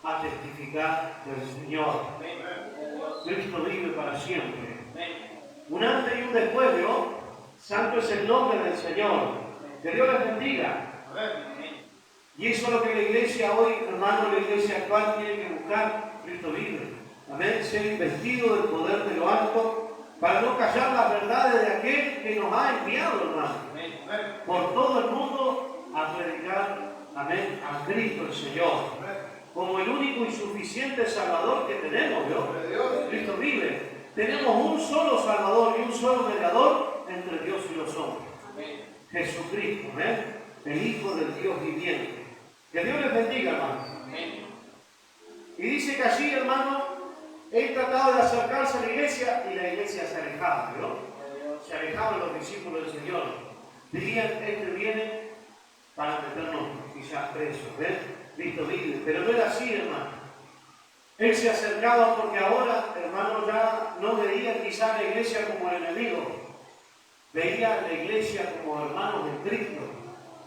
a testificar del Señor. Cristo vive para siempre. Un antes y un después, ¿no? Santo es el nombre del Señor. Que Dios les bendiga. Y eso es lo que la iglesia hoy, hermano, la iglesia actual tiene que buscar. Cristo vive. Amén. Ser investido del poder de lo alto para no callar las verdades de aquel que nos ha enviado, hermano, por todo el mundo a predicar, amén, a Cristo el Señor, como el único y suficiente Salvador que tenemos, ¿no? Cristo vive. Tenemos un solo Salvador y un solo mediador entre Dios y los hombres. Jesucristo, el Hijo del Dios viviente. Que Dios les bendiga, hermano. Y dice que allí, hermano, él trataba de acercarse a la iglesia y la iglesia se alejaba, ¿no? Se alejaban los discípulos del Señor. Dirían, este viene para meternos quizás presos, ¿ves? Cristo vive. Pero no era así, hermano. Él se acercaba porque ahora, hermano, ya no veía quizás la iglesia como el enemigo. Veía la iglesia como hermanos de Cristo.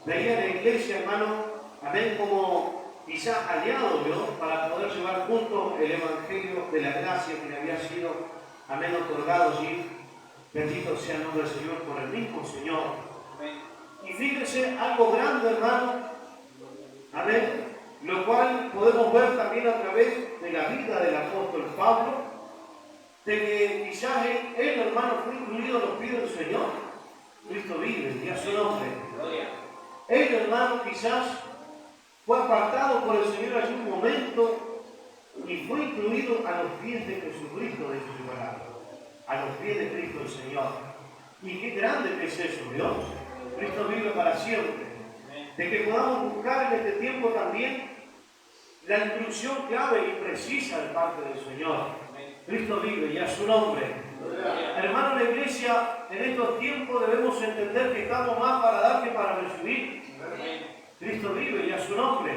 Veía la iglesia, hermano, amén, como quizás aliados, ¿no? Para poder llevar juntos el evangelio de la gracia que le había sido, amén, otorgado allí. Bendito sea el nombre del Señor por el mismo Señor. Amén. Y fíjense algo grande, hermano, amén, lo cual podemos ver también a través de la vida del apóstol Pablo, de que quizás él, hermano, fue incluido en los pies del Señor. Cristo vive, y a su nombre. Él, hermano, quizás fue apartado por el Señor en un momento y fue incluido a los pies de Jesucristo, de su palabra, a los pies de Cristo el Señor. Y qué grande que es eso, Dios. Cristo vive para siempre. De que podamos buscar en este tiempo también la instrucción clave y precisa de parte del Señor. Cristo vive y a su nombre. Hermano, la iglesia en estos tiempos debemos entender que estamos más para dar que para recibir. Cristo vive y a su nombre.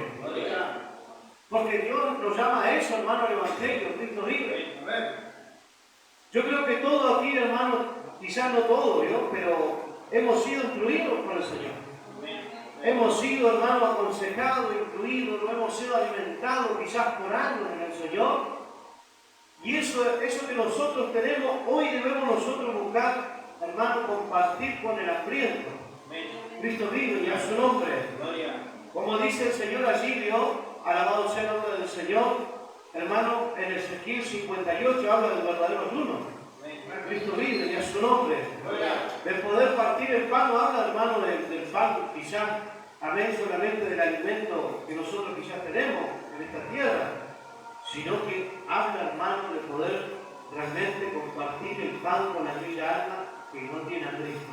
Porque Dios nos llama a eso, hermano, al Evangelio. Cristo vive. Yo creo que todo aquí, hermano, quizás no todo, ¿no? Pero hemos sido instruidos por el Señor. Hemos sido, hermano, aconsejados, incluidos, no hemos sido alimentados quizás por años en el Señor. Y eso que nosotros tenemos, hoy debemos nosotros buscar, hermano, compartir con el hambriento. Cristo vive y a su nombre. Como dice el Señor allí, Dios, alabado sea el nombre del Señor, hermano, en Ezequiel 58 habla del verdadero ayuno. Cristo vive y a su nombre. De poder partir el pan, no habla, hermano, del pan, quizás, amén, solamente del alimento que nosotros quizás tenemos en esta tierra, sino que habla, hermano, de poder realmente compartir el pan con aquella alma que no tiene a Cristo.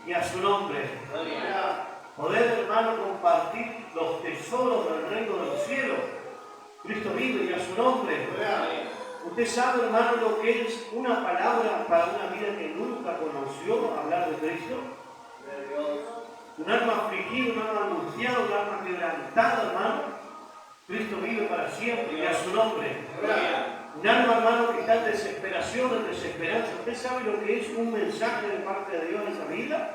Y a su nombre. Poder, hermano, compartir los tesoros del reino de los cielos. Cristo vive y a su nombre. Usted sabe, hermano, lo que es una palabra para una vida que nunca conoció hablar de Cristo. Un alma afligida, un alma angustiada, un alma quebrantada, hermano. Cristo vive para siempre y a su nombre. Un alma, hermano, que está en desesperación, en desesperanza. ¿Usted sabe lo que es un mensaje de parte de Dios en esa vida?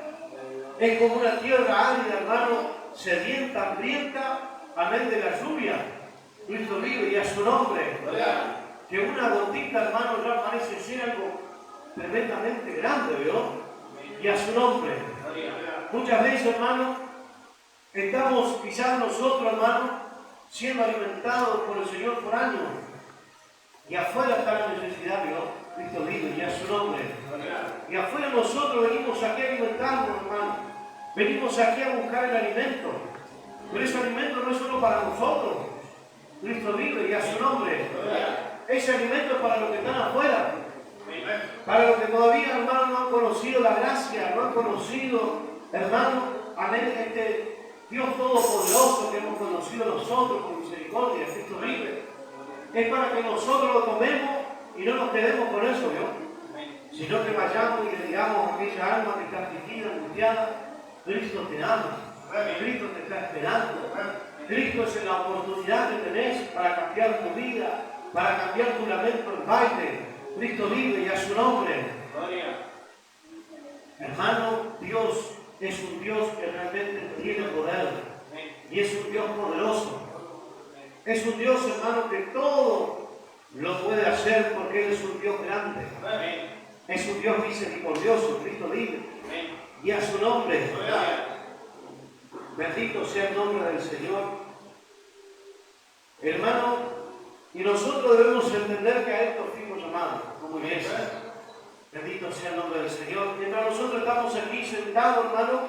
Es como una tierra árida, hermano, sedienta, hambrienta, amén, de la lluvia. Cristo vive y a su nombre. Que una gotita, hermano, ya parece ser algo tremendamente grande, ¿vio? Y a su nombre. Muchas veces, hermano, estamos quizás nosotros, hermano, siendo alimentados por el Señor por años. Y afuera está la necesidad, ¿vio? Cristo vive y a su nombre. Y afuera nosotros venimos aquí a alimentarnos, hermano. Venimos aquí a buscar el alimento. Pero ese alimento no es solo para nosotros. Cristo vive y a su nombre. Ese alimento es para los que están afuera. Para los que todavía, hermano, no han conocido la gracia, no han conocido, hermano, amén, este Dios Todopoderoso que hemos conocido nosotros con misericordia. Cristo vive. Es para que nosotros lo tomemos y no nos quedemos con eso, ¿no? Sino que vayamos y le digamos a aquella alma que está afligida, angustiada, Cristo te ama, Cristo te está esperando, Cristo es la oportunidad que tenés para cambiar tu vida, para cambiar tu lamento en baile. Cristo vive y a su nombre. Hermano, Dios es un Dios que realmente tiene poder y es un Dios poderoso. Es un Dios, hermano, que todo lo puede hacer porque Él es un Dios grande. Es un Dios misericordioso, Cristo vive. Y a su nombre. Bendito sea el nombre del Señor. Hermano, y nosotros debemos entender que a esto fuimos llamados como iglesia. Bendito sea el nombre del Señor. Mientras nosotros estamos aquí sentados, hermano,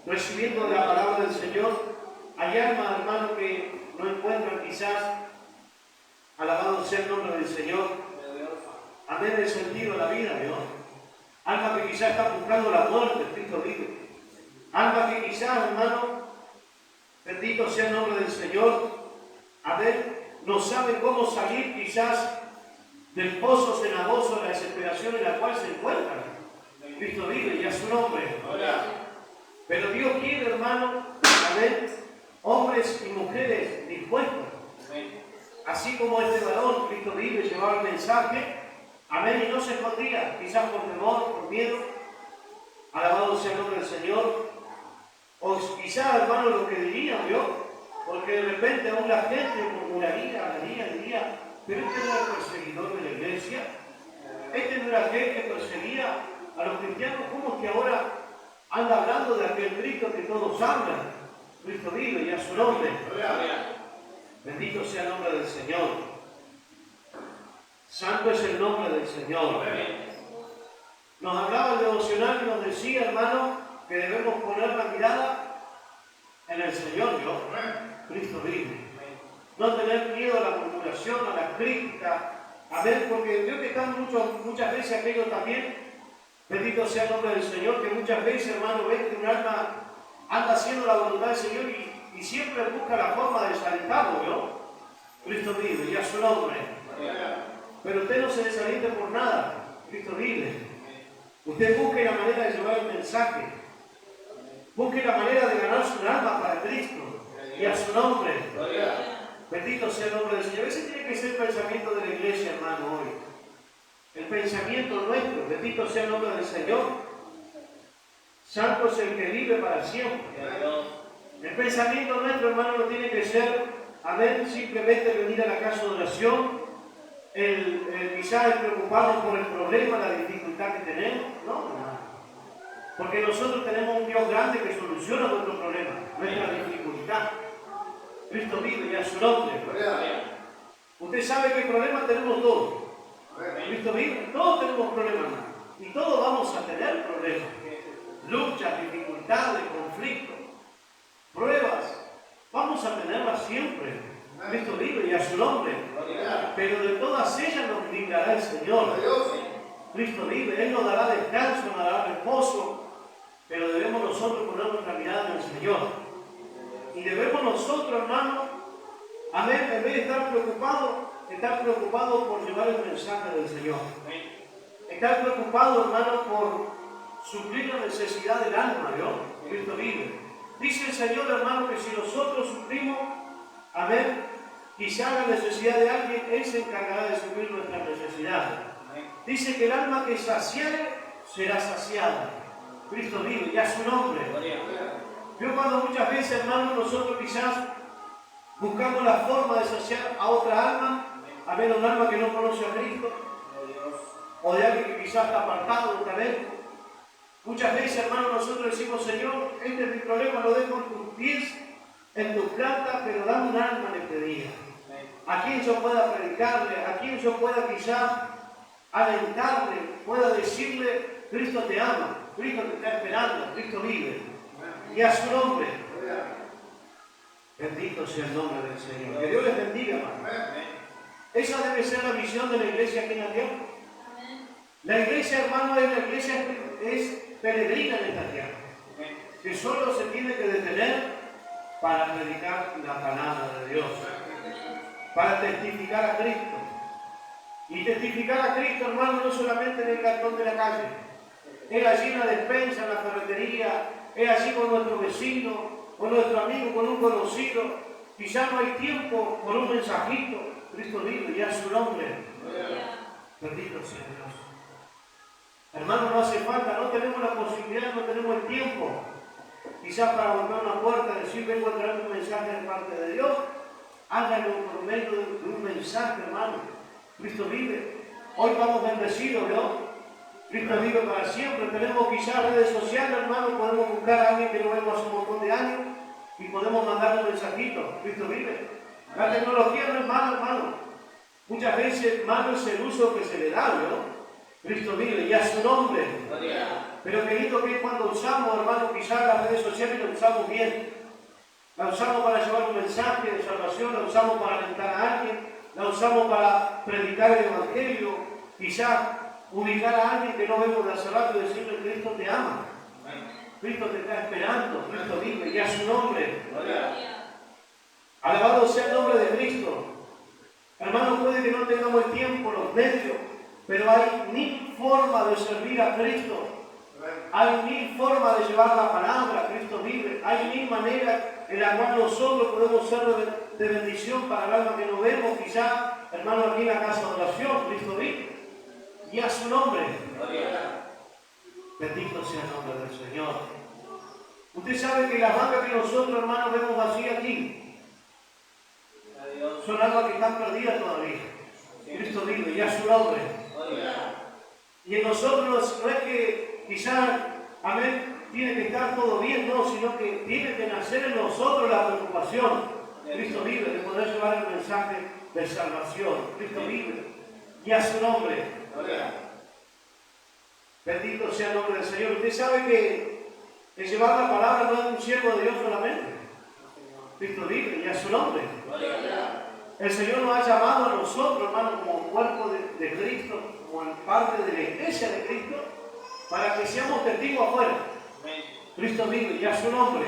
recibiendo de la palabra del Señor, hay almas, hermano, que no encuentran quizás, alabado sea el nombre del Señor, amén, el sentido de la vida, Dios. Almas que quizás están buscando la muerte, Cristo vive. Almas que quizás, hermano, bendito sea el nombre del Señor, amén, no saben cómo salir quizás del pozo cenagoso de la desesperación en la cual se encuentran. Cristo vive y a su nombre. Pero Dios quiere, hermano, amén, hombres y mujeres dispuestos. Así como este varón, Cristo vive, llevaba el mensaje, amén, y no se escondía, quizás por temor, por miedo. Alabado sea el nombre del Señor. O quizás, hermano, lo que dirían yo, porque de repente aún la gente murmuraría, diría, pero este no era el perseguidor de la iglesia, este no era aquel que perseguía a los cristianos. ¿Cómo es que ahora anda hablando de aquel Cristo que todos hablan? Cristo vive y a su nombre. Bendito sea el nombre del Señor. Santo es el nombre del Señor. Nos hablaba el devocional y nos decía, hermano, que debemos poner la mirada en el Señor, Dios. Cristo vive. No tener miedo a la murmuración, a la crítica. Amén, porque veo que están muchas veces aquellos también, bendito sea el nombre del Señor, que muchas veces, hermano, ven que un alma anda haciendo la voluntad del Señor y siempre busca la forma de desalentarlo, ¿no? Cristo vive y a su nombre. Pero usted no se desaliente por nada. Cristo vive. Usted busque la manera de llevar el mensaje. Busque la manera de ganar su alma para Cristo y a su nombre. Bendito sea el nombre del Señor. Ese tiene que ser el pensamiento de la iglesia, hermano, hoy. El pensamiento nuestro. Bendito sea el nombre del Señor. Santo es el que vive para siempre. El pensamiento nuestro, hermano, no tiene que ser, amén, simplemente venir a la casa de oración, quizás preocuparnos por el problema, la dificultad que tenemos. No. Porque nosotros tenemos un Dios grande que soluciona nuestro problema, nuestra dificultad. Cristo vive y a su nombre. Usted sabe qué problema tenemos todos. Cristo vive, todos tenemos problemas, hermano. Y todos vamos a tener problemas. Luchas, dificultades, conflictos, pruebas. Vamos a tenerlas siempre. Cristo vive y a su nombre. Pero de todas ellas nos librará el Señor. Cristo vive, Él nos dará descanso, nos dará reposo. Pero debemos nosotros poner nuestra mirada en el Señor. Y debemos nosotros, hermano, amén, en vez de estar preocupados por llevar el mensaje del Señor. Estar preocupados, hermano, por suplir la necesidad del alma, ¿no? Cristo vive. Dice el Señor, hermano, que si nosotros suplimos, amén, quizá la necesidad de alguien, Él se encargará de suplir nuestras necesidades. Dice que el alma que saciare será saciada. Cristo vive, y a su nombre. Yo cuando muchas veces, hermano, nosotros quizás buscamos la forma de saciar a otra alma, a ver, un alma que no conoce a Cristo, o de alguien que quizás está apartado de talento. Muchas veces, hermano, nosotros decimos, Señor, este es mi problema, lo dejo en tus pies, en tus plantas, pero dame un alma en este día. A quien yo pueda predicarle, a quien yo pueda quizás alentarle, pueda decirle, Cristo te ama, Cristo te está esperando, Cristo vive. Y a su nombre. Bendito sea el nombre del Señor. Que Dios les bendiga, hermano. Esa debe ser la visión de la iglesia aquí en la tierra. La iglesia, hermano, es peregrina en esta tierra. Que solo se tiene que detener para predicar la palabra de Dios. Para testificar a Cristo. Y testificar a Cristo, hermano, no solamente en el cantón de la calle. Es allí en la despensa, en la ferretería. Es así con nuestro vecino, con nuestro amigo, con un conocido. Quizás no hay tiempo por un mensajito. Cristo vive y a su nombre. Bendito sea Dios. Hermano, no hace falta, no tenemos la posibilidad, no tenemos el tiempo. Quizás para golpear una puerta, decir vengo a traer un mensaje de parte de Dios. hágalo por medio de un mensaje, hermano. Cristo vive. Hoy vamos bendecidos, ¿no? Cristo vive para siempre. Tenemos quizás redes sociales, hermano, podemos buscar a alguien que no vemos hace un montón de años y podemos mandarle un mensajito. Cristo vive. La tecnología no es mala, hermano. Muchas veces malo es el uso que se le da, ¿no? Cristo vive y a su nombre. Pero querido, que cuando usamos, hermano, quizás las redes sociales las usamos bien. La usamos para llevar un mensaje de salvación, la usamos para alentar a alguien, la usamos para predicar el Evangelio, quizás ubicar a alguien que no vemos de hace rato y decirle: Cristo te ama, Cristo te está esperando, Cristo vive y a su nombre. Alabado sea el nombre de Cristo. Hermano, puede que no tengamos el tiempo, los medios, pero hay mil formas de servir a Cristo. Hay mil formas de llevar la palabra. Cristo vive. Hay mil maneras en las cuales nosotros podemos ser de bendición para el alma que nos vemos. Quizás, hermano, aquí en la casa de oración, Cristo vive. Y a su nombre. Bendito sea el nombre del Señor. Usted sabe que las bancas que nosotros, hermanos, vemos vacías aquí son almas que están perdidas todavía. Cristo vive y a su nombre. Y en nosotros no es que quizás, amén, tiene que estar todo bien, no, sino que tiene que nacer en nosotros la preocupación. Cristo vive, de poder llevar el mensaje de salvación. Cristo vive y a su nombre. Bendito sea el nombre del Señor. Usted sabe que llevar la palabra no es un siervo de Dios solamente. Cristo vive y a su nombre. El Señor nos ha llamado a nosotros, hermano, como cuerpo de Cristo, como parte de la iglesia de Cristo, para que seamos testigos afuera. Cristo vive y a su nombre.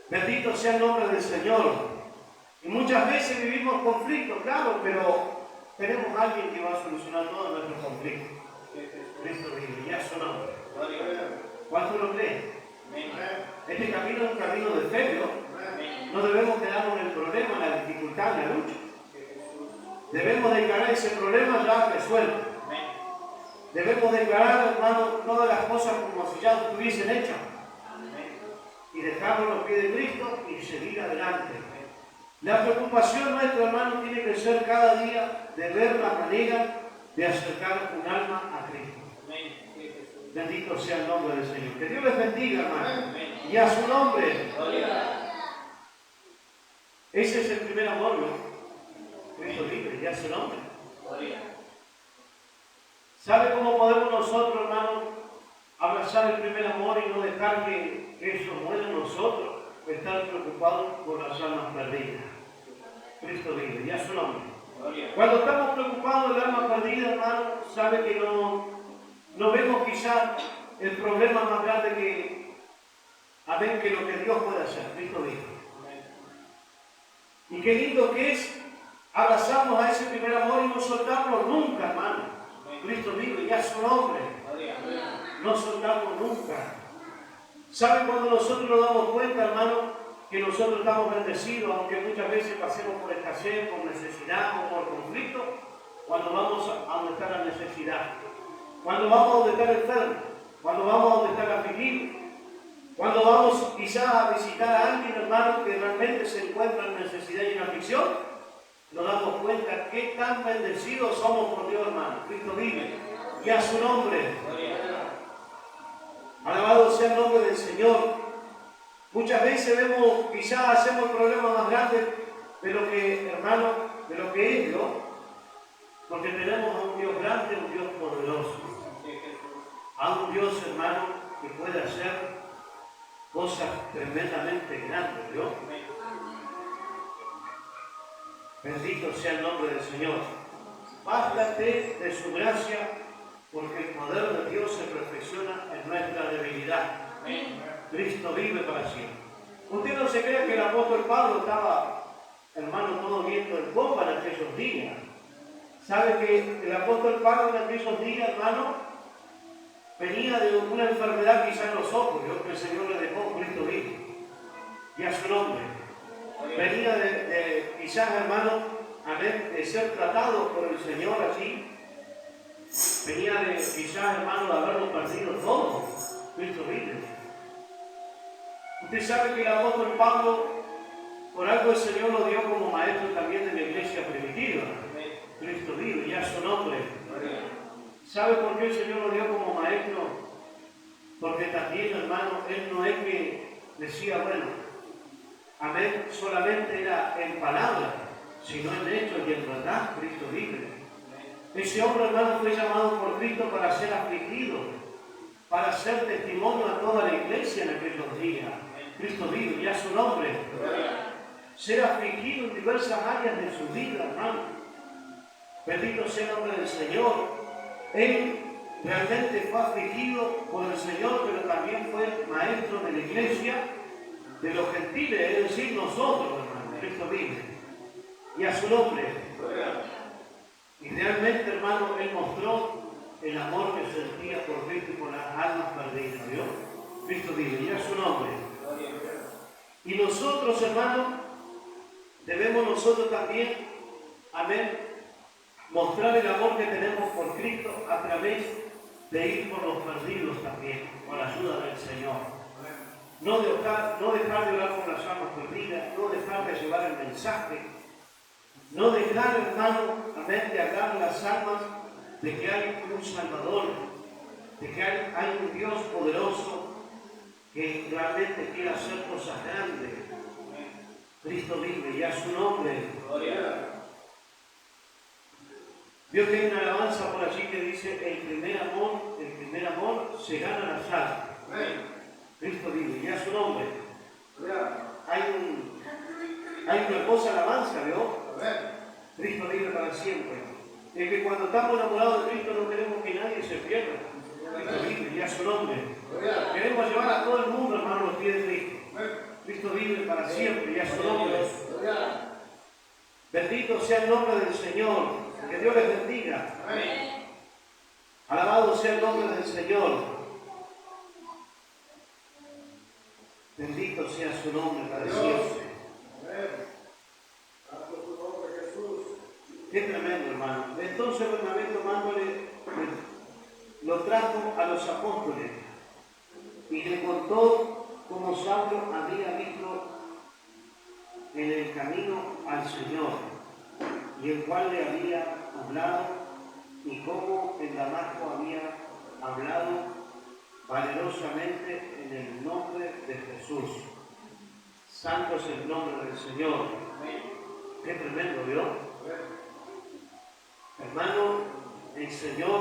Bendito sea el nombre del Señor. Y muchas veces vivimos conflictos, claro, pero tenemos a alguien que va a solucionar todos nuestros conflictos. Cristo vive y a su nombre. ¿Cuánto lo creen? Este camino es un camino de fe, ¿no? No debemos quedarnos en el problema, en la dificultad, en la lucha. Debemos declarar ese problema ya resuelto. Debemos declarar, hermano, todas las cosas como si ya estuviesen hechas. Y dejarlo a los pies de Cristo y seguir adelante. La preocupación nuestra, hermano, tiene que ser cada día de ver la manera de acercar un alma a Cristo. Bendito sea el nombre del Señor. Que Dios les bendiga, hermano. Y a su nombre. Ese es el primer amor, ¿no? Cristo vive y a su nombre. ¿Sabe cómo podemos nosotros, hermano, abrazar el primer amor y no dejar que eso muera en nosotros? Estar preocupados por las almas perdidas. Cristo vive y a su nombre. Cuando estamos preocupados del alma perdida, hermano, sabe que no vemos quizás el problema más grande que lo que Dios puede hacer. Cristo vive. Y qué lindo que es abrazarnos a ese primer amor y no soltarlo nunca, hermano. Cristo vive y a su nombre. No soltarlo nunca. ¿Saben cuando nosotros nos damos cuenta, hermano, que nosotros estamos bendecidos, aunque muchas veces pasemos por escasez, por necesidad o por conflicto? Cuando vamos a donde está la necesidad, cuando vamos a donde está el enfermo, cuando vamos a donde está el afligido, cuando vamos quizás a visitar a alguien, hermano, que realmente se encuentra en necesidad y en aflicción, nos damos cuenta qué tan bendecidos somos por Dios, hermano. Cristo vive y a su nombre. Alabado sea el nombre del Señor. Muchas veces vemos, quizás hacemos el problema más grande de lo que, hermano, de lo que es Dios, porque tenemos a un Dios grande, un Dios poderoso, a un Dios, hermano, que puede hacer cosas tremendamente grandes, Dios. Bendito sea el nombre del Señor. Bástate de su gracia, porque el poder de Dios se perfecciona en nuestra debilidad. Cristo vive para siempre. Usted no se crea que el apóstol Pablo estaba, hermano, todo viento en popa en aquellos días. ¿Sabe que el apóstol Pablo en aquellos días, hermano, venía de una enfermedad quizá en los ojos, que el Señor le dejó? Cristo vive y a su nombre. Venía de quizás, hermano, de ser tratado por el Señor así. Venía de quizás, hermano, de haberlo perdido todo. Cristo vive. Usted sabe que el apóstol Pablo Por algo el Señor lo dio como maestro también de la iglesia primitiva. Cristo vive, ya su nombre. ¿Sabe por qué el Señor lo dio como maestro? Porque también, hermano, Él no es que decía, bueno, amén, solamente era en palabra, sino en hechos y en verdad, Cristo vive. Ese hombre, hermano, fue llamado por Cristo para ser afligido, para ser testimonio a toda la iglesia en aquellos días. Cristo vive, ya su nombre. Ser afligido en diversas áreas de su vida, hermano. Bendito sea el nombre del Señor. Él realmente fue afligido por el Señor, pero también fue maestro de la iglesia, de los gentiles, es decir, nosotros, hermano. Cristo vive. Y a su nombre. Y realmente, hermano, Él mostró el amor que sentía por Cristo y por las almas perdidas, ¿vio? Cristo vive, y a su nombre. Y nosotros, hermano, debemos nosotros también, amén, mostrar el amor que tenemos por Cristo a través de ir por los perdidos también, con la ayuda del Señor. No dejar de orar por las almas perdidas, no dejar de llevar el mensaje, no dejar, hermano, amén, de hablar las almas de que hay un Salvador, de que hay un Dios poderoso que realmente quiere hacer cosas grandes. Cristo vive, ya su nombre. Vio que hay una alabanza por allí que dice, el primer amor se gana la almas. Cristo vive, ya su nombre. Hay una hermosa alabanza, ¿vio? Cristo vive para siempre. Es que cuando estamos enamorados de Cristo no queremos que nadie se pierda. Cristo vive, ya su nombre. Queremos llevar a todo el mundo, hermano, a los pies de Cristo. Cristo vive para siempre, ya su nombre. Bendito sea el nombre del Señor. Que Dios les bendiga. Alabado sea el nombre del Señor. Bendito sea su nombre para siempre. Qué tremendo, hermano. Entonces Bernabé tomándole, lo trajo a los apóstoles y le contó cómo Saulo había visto en el camino al Señor y el cual le había hablado y cómo en Damasco había hablado valerosamente en el nombre de Jesús. Santo es el nombre del Señor. Qué tremendo, ¿vio? Hermano, el Señor,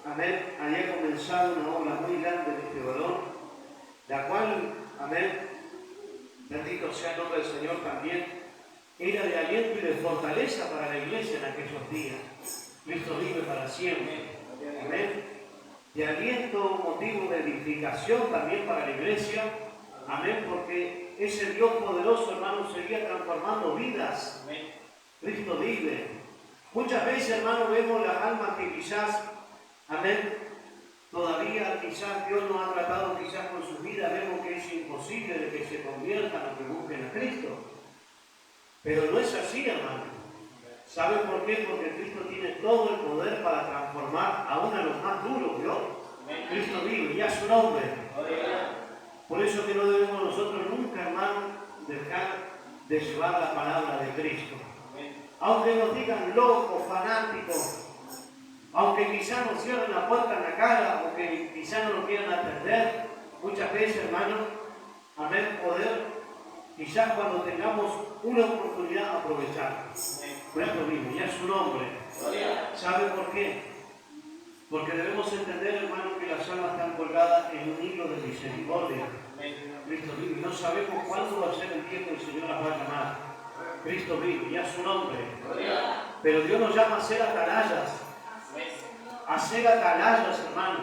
amén, había comenzado una obra muy grande de este varón, la cual, amén, bendito sea el nombre del Señor también, era de aliento y de fortaleza para la iglesia en aquellos días. Cristo vive para siempre. Amén. De aliento, motivo de edificación también para la iglesia. Amén, porque ese Dios poderoso, hermano, seguía transformando vidas. Cristo vive. Muchas veces, hermano, vemos las almas que quizás, amén, todavía quizás Dios no ha tratado quizás con su vida, vemos que es imposible de que se conviertan o que busquen a Cristo. Pero no es así, hermano. ¿Sabe por qué? Porque Cristo tiene todo el poder para transformar aún a los más duros, ¿vio? Cristo vive, y a su nombre. Por eso que no debemos nosotros nunca, hermano, dejar de llevar la palabra de Cristo. Aunque nos digan locos, fanáticos, aunque quizás nos cierren la puerta en la cara, o que quizás no lo quieran atender, muchas veces, hermano, amén, poder, quizás cuando tengamos una oportunidad, aprovechar. Cristo vive, y a su nombre. ¿Sabe por qué? Porque debemos entender, hermano, que las almas están colgadas en un hilo de misericordia. Cristo vive, no sabemos cuándo va a ser el tiempo que el Señor las va a llamar. Cristo vive, y a su nombre. Pero Dios nos llama a ser atalayas. A ser atalayas, hermano.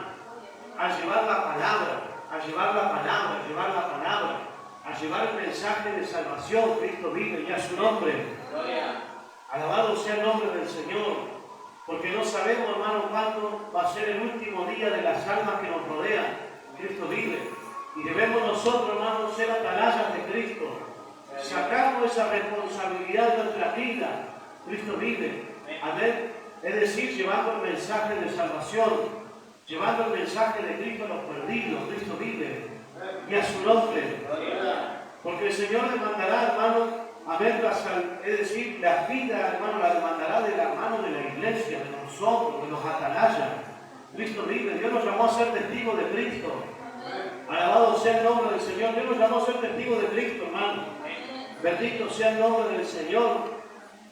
A llevar la palabra, a llevar la palabra, a llevar la palabra. A llevar el mensaje de salvación. Cristo vive, y a su nombre. Alabado sea el nombre del Señor. Porque no sabemos, hermano, cuándo va a ser el último día de las almas que nos rodean. Cristo vive. Y debemos nosotros, hermanos, ser atalayas de Cristo. Sacarnos esa responsabilidad de nuestra vida. Cristo vive. Amén. Es decir, llevando el mensaje de salvación. Llevando el mensaje de Cristo a los perdidos. Cristo vive. Y a su nombre. Porque el Señor demandará, hermano, amén, es decir, la vida, hermano, la demandará de la mano de la iglesia, de nosotros, de los atalayas. Cristo vive. Dios nos llamó a ser testigos de Cristo. Alabado sea el nombre del Señor. Dios nos llamó a ser testigos de Cristo, hermano. Bendito sea el nombre del Señor.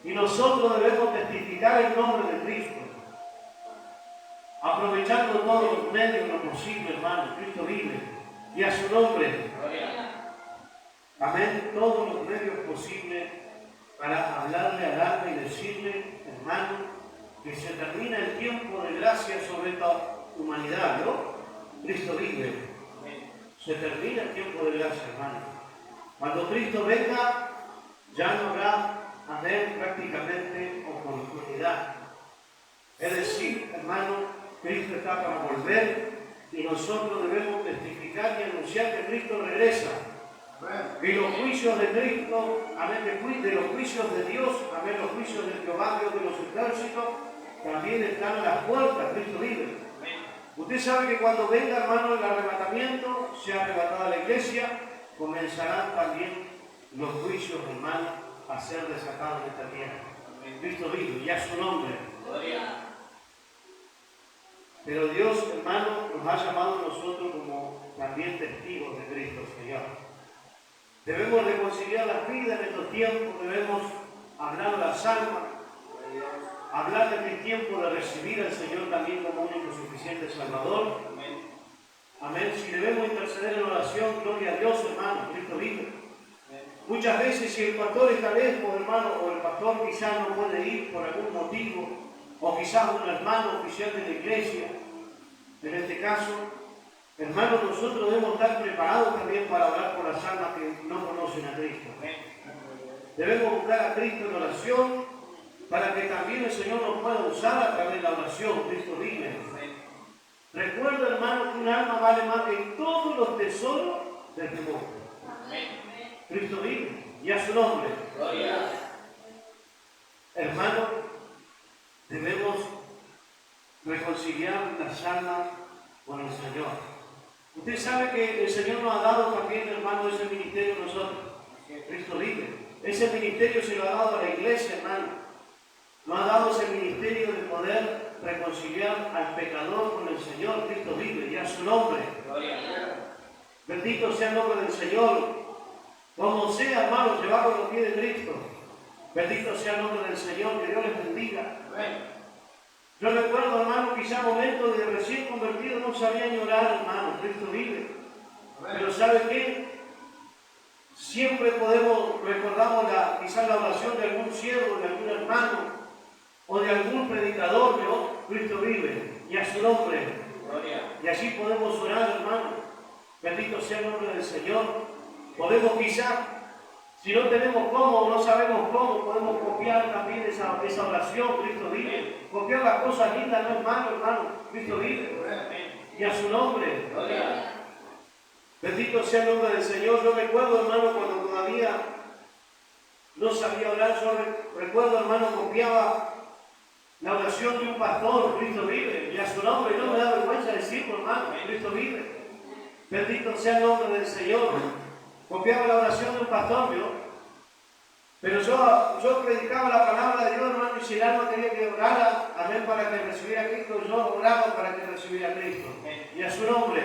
Y nosotros debemos testificar el nombre de Cristo. Aprovechando todos los medios lo posible, hermano. Cristo vive. Y a su nombre. Amén. Todos los medios posibles para hablarle al alma y decirle, hermano, que se termina el tiempo de gracia sobre esta humanidad, ¿no? Cristo vive. Se termina el tiempo de gracia, hermano. Cuando Cristo venga, ya no habrá, amén, prácticamente oportunidad. Es decir, hermano, Cristo está para volver y nosotros debemos testificar y anunciar que Cristo regresa. Y los juicios de Cristo, amén, de los juicios de Dios, amén, los juicios del Jehová, Dios de los ejércitos, también están a las puertas. Cristo vive. Usted sabe que cuando venga, hermano, el arrebatamiento, sea arrebatada la iglesia, comenzarán también los juicios, hermano, a ser desatados en esta tierra. Cristo vive, y a su nombre. Pero Dios, hermano, nos ha llamado a nosotros como también testigos de Cristo, Señor. Debemos reconciliar las vidas en estos tiempos, debemos hablar a las almas, hablar en el tiempo de recibir al Señor también como único y suficiente Salvador. Amén. Si debemos interceder en oración, gloria a Dios, hermano, Cristo vive. Muchas veces si el pastor está lejos, hermano, o el pastor quizás no puede ir por algún motivo, o quizás un hermano oficial de la iglesia, en este caso, hermanos, nosotros debemos estar preparados también para orar por las almas que no conocen a Cristo. Debemos buscar a Cristo en oración para que también el Señor nos pueda usar a través de la oración. Cristo vive. Recuerda, hermano, que un alma vale más que todos los tesoros del mundo. Cristo vive. Y a su nombre. Hermano, debemos reconciliar las almas con el Señor. Usted sabe que el Señor nos ha dado también, hermano, ese ministerio a nosotros. Cristo vive. Ese ministerio se lo ha dado a la iglesia, hermano. Nos ha dado ese ministerio de poder reconciliar al pecador con el Señor. Cristo vive, y a su nombre. Bendito sea el nombre del Señor. Como sea, hermano, llevado a los pies de Cristo. Bendito sea el nombre del Señor. Que Dios les bendiga. Yo recuerdo, hermano, quizá momentos de recién convertido no sabían orar, hermano. Cristo vive. Pero ¿sabe qué? Siempre recordamos quizás la oración de algún siervo, de algún hermano, o de algún predicador, ¿no? Cristo vive, y a su nombre. Y así podemos orar, hermano. Bendito sea el nombre del Señor. Podemos quizás, si no tenemos cómo o no sabemos cómo, podemos copiar también esa oración. Cristo vive. Copiar las cosas lindas no es malo, hermano. Cristo vive. Y a su nombre. Bendito sea el nombre del Señor. Yo recuerdo, hermano, cuando todavía no sabía orar, yo recuerdo, hermano, copiaba la oración de un pastor. Cristo vive. Y a su nombre. No me da vergüenza decirlo, hermano. Cristo vive. Bendito sea el nombre del Señor. Copiaba la oración de un pastor, ¿no? Pero yo predicaba la palabra de Dios, hermano, y si el alma tenía que orar, amén, para que recibiera a Cristo, yo oraba para que recibiera a Cristo. Y a su nombre.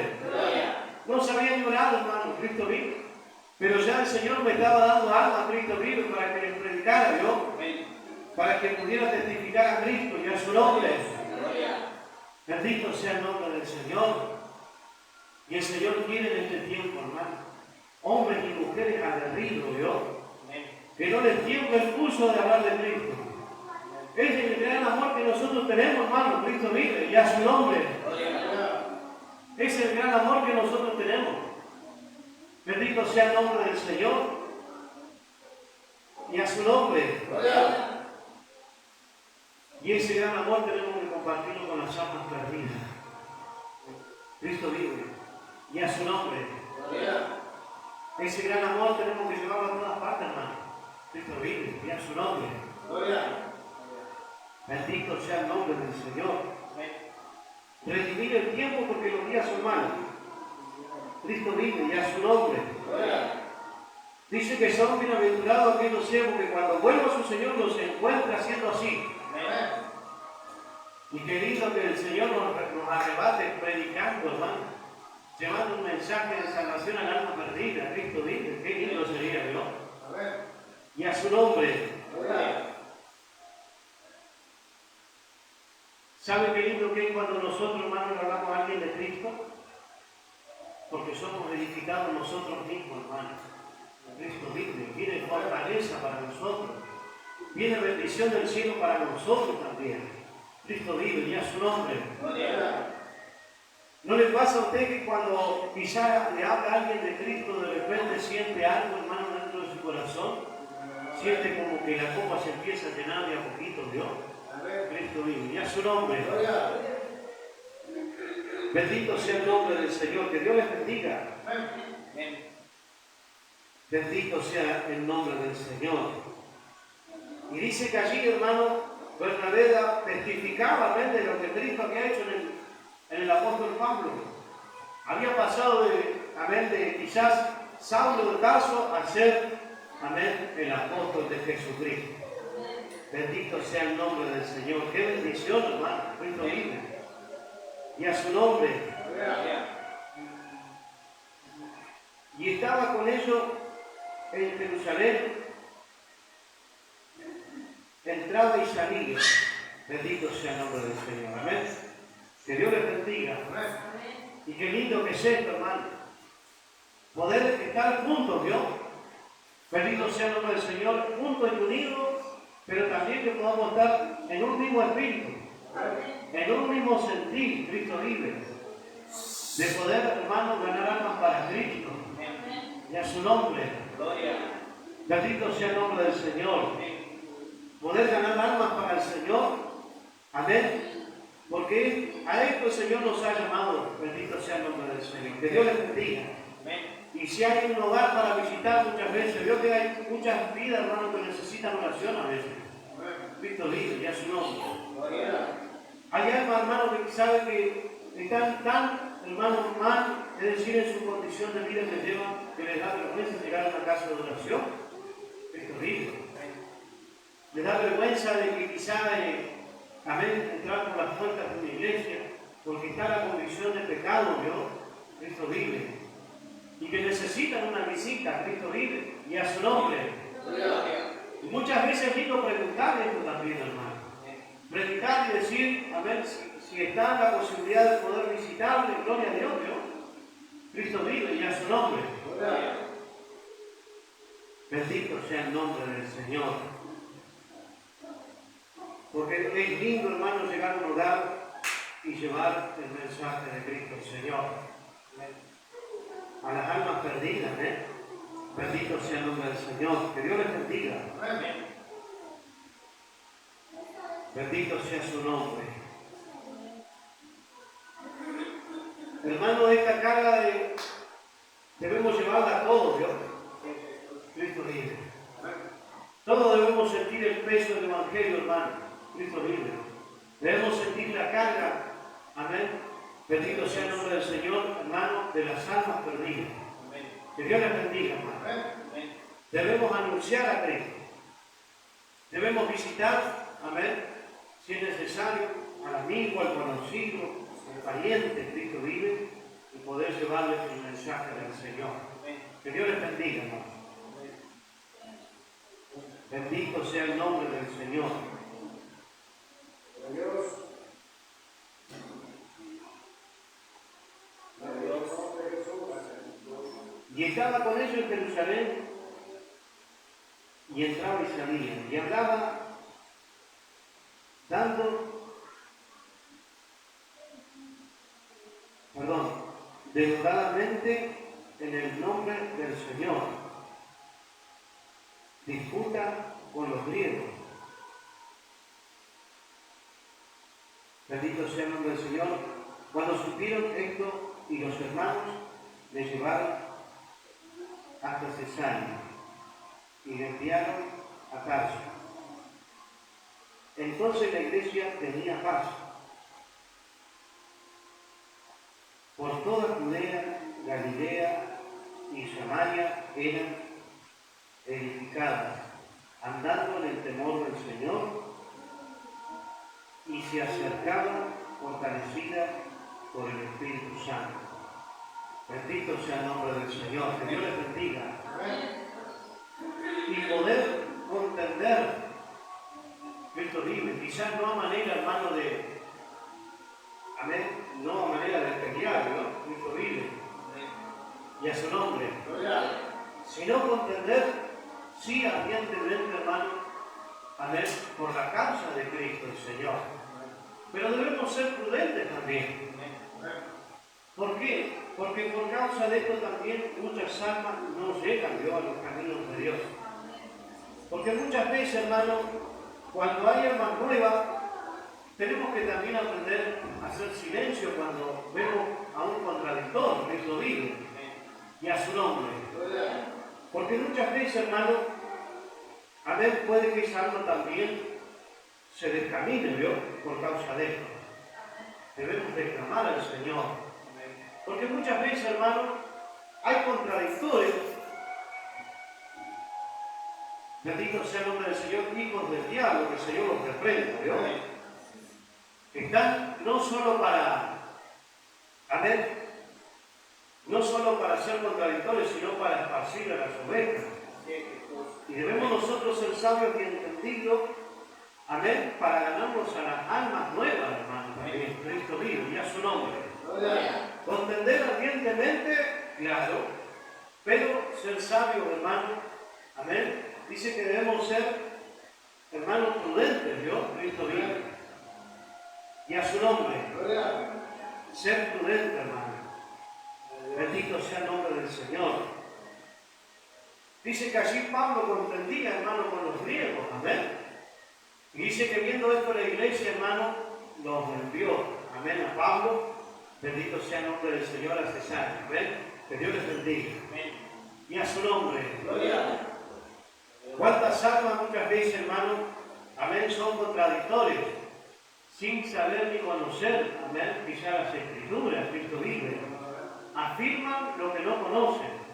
No sabía ni orar, hermano, Cristo vive. Pero ya el Señor me estaba dando alma a Cristo vive para que les predicara yo, para que pudiera testificar a Cristo y a su nombre. Bendito sea el nombre del Señor. Y el Señor quiere en este tiempo, hermano, hombres y mujeres aguerridos, ¿yo? Que no les tiemble el pulso de hablar de Cristo. Ese es el gran amor que nosotros tenemos, hermano. Cristo vive, y a su nombre. Ese es el gran amor que nosotros tenemos. Bendito sea el nombre del Señor. Y a su nombre. Y ese gran amor tenemos que compartirlo con las almas perdidas. Cristo vive, y a su nombre. Ese gran amor tenemos que llevarlo a todas partes, hermano. Cristo vive, y a su nombre. Bendito sea el nombre del Señor. Redimir el tiempo porque los días son malos. Cristo vive, y a su nombre. Dice que son bienaventurados aquellos siervos que cuando vuelva su Señor los encuentra haciendo así. Y qué lindo que el Señor nos arrebate predicando, hermano, llevando un mensaje de salvación al alma perdida. Cristo vive, qué lindo sería, ¿no? Y a su nombre. ¿Sabe qué lindo que es cuando nosotros, hermanos, hablamos a alguien de Cristo? Porque somos edificados nosotros mismos, hermanos. Cristo vive, viene fortaleza para nosotros, viene bendición del cielo para nosotros también. Cristo vive, y a su nombre. ¿No le pasa a usted que cuando quizá le habla a alguien de Cristo, de repente siente algo, hermano, dentro de su corazón? Siente como que la copa se empieza a llenar de a poquito, ¿Dios? Cristo vive, y a su nombre. Bendito sea el nombre del Señor, que Dios les bendiga. Bendito sea el nombre del Señor. Y dice que allí, hermano, Bernabé testificaba de lo que Cristo había hecho en el apóstol Pablo. Había pasado de quizás Saulo de Tarso a ser, el apóstol de Jesucristo. Bendito sea el nombre del Señor. Qué bendición, hermano. Cristo vive. Y a su nombre. Y estaba con ellos en Jerusalén, entraba y salía. Bendito sea el nombre del Señor. Amén. Que Dios les bendiga. Y qué lindo que es esto, hermano. Poder estar juntos, ¿Dios? Bendito sea el nombre del Señor, juntos y unidos, pero también que podamos estar en un mismo espíritu, en un mismo sentir. Cristo vive. De poder, hermano, ganar almas para Cristo. Y a su nombre. Bendito sea el nombre del Señor. Poder ganar almas para el Señor. Amén. Porque a esto el Señor nos ha llamado. Bendito sea el nombre del Señor. Que Dios les bendiga. Y si hay un hogar para visitar muchas veces, veo que hay muchas vidas, hermano, que necesitan oración a veces. Cristo vive, y a su nombre. Hay almas, hermano, que saben que están tan, hermano, mal, es decir, en su condición de vida que llevan, que les da vergüenza llegar a una casa de oración. Cristo vive. Les da vergüenza de que quizá, entrar por las puertas de una iglesia, porque está la convicción de pecado, Dios. Cristo vive. Y que necesitan una visita, Cristo vive, y a su nombre. Y muchas veces es lindo preguntar esto también, hermano. Predicar y decir, si está la posibilidad de poder visitarle, gloria a Dios, Dios. Cristo vive, y a su nombre. Bendito sea el nombre del Señor. Porque es lindo, hermano, llegar a un hogar y llevar el mensaje de Cristo, Señor. A las almas perdidas, Bendito sea el nombre del Señor. Que Dios les bendiga. Bendito sea su nombre. Hermano, esta carga debemos llevarla a todos, Dios. Cristo vive. Todos debemos sentir el peso del Evangelio, hermano. Cristo vive. Debemos sentir la carga. Amén. Bendito sea el nombre del Señor, hermano, de las almas perdidas. Que Dios les bendiga, hermano. Debemos anunciar a Cristo. Debemos visitar, si es necesario, al amigo, al conocido, al pariente. Cristo vive, y poder llevarles el mensaje del Señor. Que Dios les bendiga, hermano. Bendito sea el nombre del Señor. Dios. Y estaba con ellos en Jerusalén, y entraba y salía, y hablaba, denodadamente en el nombre del Señor. Disputa con los griegos. Bendito sea el nombre del Señor. Cuando supieron esto, y los hermanos le llevaron hasta Cesarea y le enviaron a Tarso. Entonces la iglesia tenía paz. Por toda Judea, Galilea y Samaria eran temor del Señor y se acercaba fortalecida por el Espíritu Santo. Bendito sea el nombre del Señor, que Dios les bendiga. Y poder contender, Cristo vive, quizás no a manera, hermano, no a manera de pelear, ¿no? Cristo vive, y a su nombre, sino contender, sí, ardientemente, hermano, por la causa de Cristo el Señor. Pero debemos ser prudentes también. ¿Por qué? Porque por causa de esto también muchas almas no llegan a los caminos de Dios. Porque muchas veces, hermano, cuando hay almas nuevas, tenemos que también aprender a hacer silencio cuando vemos a un contradictor, Cristo vive, y a su nombre. Porque muchas veces, hermano, puede que esa alma también se descamine, ¿vio? Por causa de esto. Debemos reclamar al Señor. Porque muchas veces, hermano, hay contradictores. Bendito sea el nombre del Señor, hijos del diablo, que el Señor los reprenda, ¿vio? Están no solo para, no solo para ser contradictorios, sino para esparcir a las ovejas. Y debemos nosotros ser sabios y entendidos, para ganarnos a las almas nuevas, hermano, también. Cristo vive, y a su nombre. Contender ardientemente, claro, pero ser sabios, hermano, dice que debemos ser, hermanos, prudentes, ¿Dios? Cristo vive, y a su nombre. Ser prudente, hermano. Bendito sea el nombre del Señor. Dice que allí Pablo contendía, hermano, con los griegos, y dice que viendo esto la iglesia, hermano, los envió, a Pablo. Bendito sea el nombre del Señor a Cesarea, que Dios les bendiga. Y a su nombre. Gloria. ¿Cuántas almas muchas veces, hermano, son contradictorios, sin saber ni conocer, quizás las Escrituras, Cristo vive? Afirman lo que no conocen.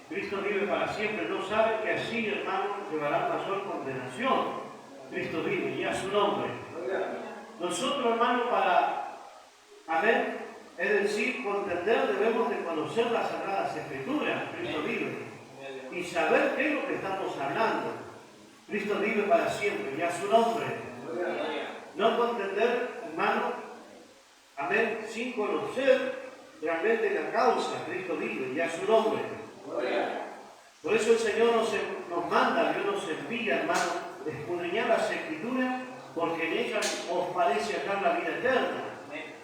Cristo vive para siempre, no saben que así, hermano, llevarán mayor condenación. Cristo vive, y a su nombre. Nosotros, hermano, para, es decir, contender, debemos de conocer las Sagradas Escrituras. Cristo vive. Y saber qué es lo que estamos hablando. Cristo vive para siempre, y a su nombre. No contender, hermano, sin conocer realmente la causa. Cristo vive, y a su nombre. Por eso el Señor nos manda, Dios nos envía, hermano, escudriñar las Escrituras, porque en ellas os parece hallar la vida eterna.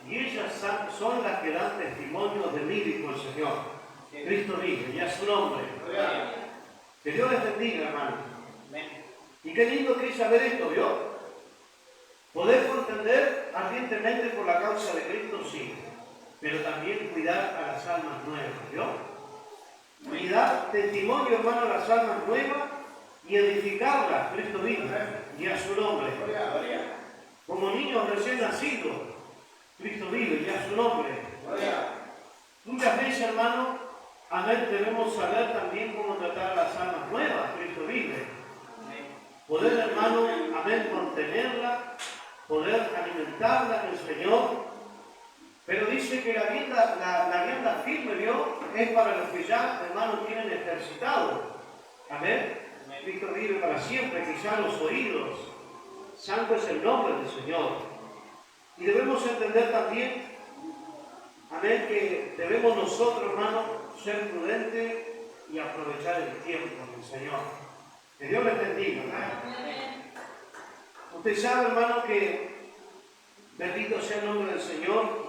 Y ellas son las que dan testimonio de mí, dijo el Señor. Cristo vive, y a su nombre. Que Dios les bendiga, hermano. Y qué lindo que es saber esto, ¿vio? Poder contender ardientemente por la causa de Cristo, sí. Pero también cuidar a las almas nuevas, ¿vio? Y dar testimonio, hermano, a las almas nuevas y edificarlas. Cristo vive, y a su nombre. Como niños recién nacidos, Cristo vive, y a su nombre. Muchas veces, hermano, debemos saber también cómo tratar a las almas nuevas. Cristo vive. Poder, hermano, contenerla, poder alimentarla en el Señor. Pero dice que la vianda firme, ¿vio? Es para los que ya, hermano, tienen ejercitado. Cristo vive para siempre, quizá los oídos. Santo es el nombre del Señor. Y debemos entender también, que debemos nosotros, hermano, ser prudentes y aprovechar el tiempo del Señor. Que Dios les bendiga. Usted sabe, hermano, que bendito sea el nombre del Señor.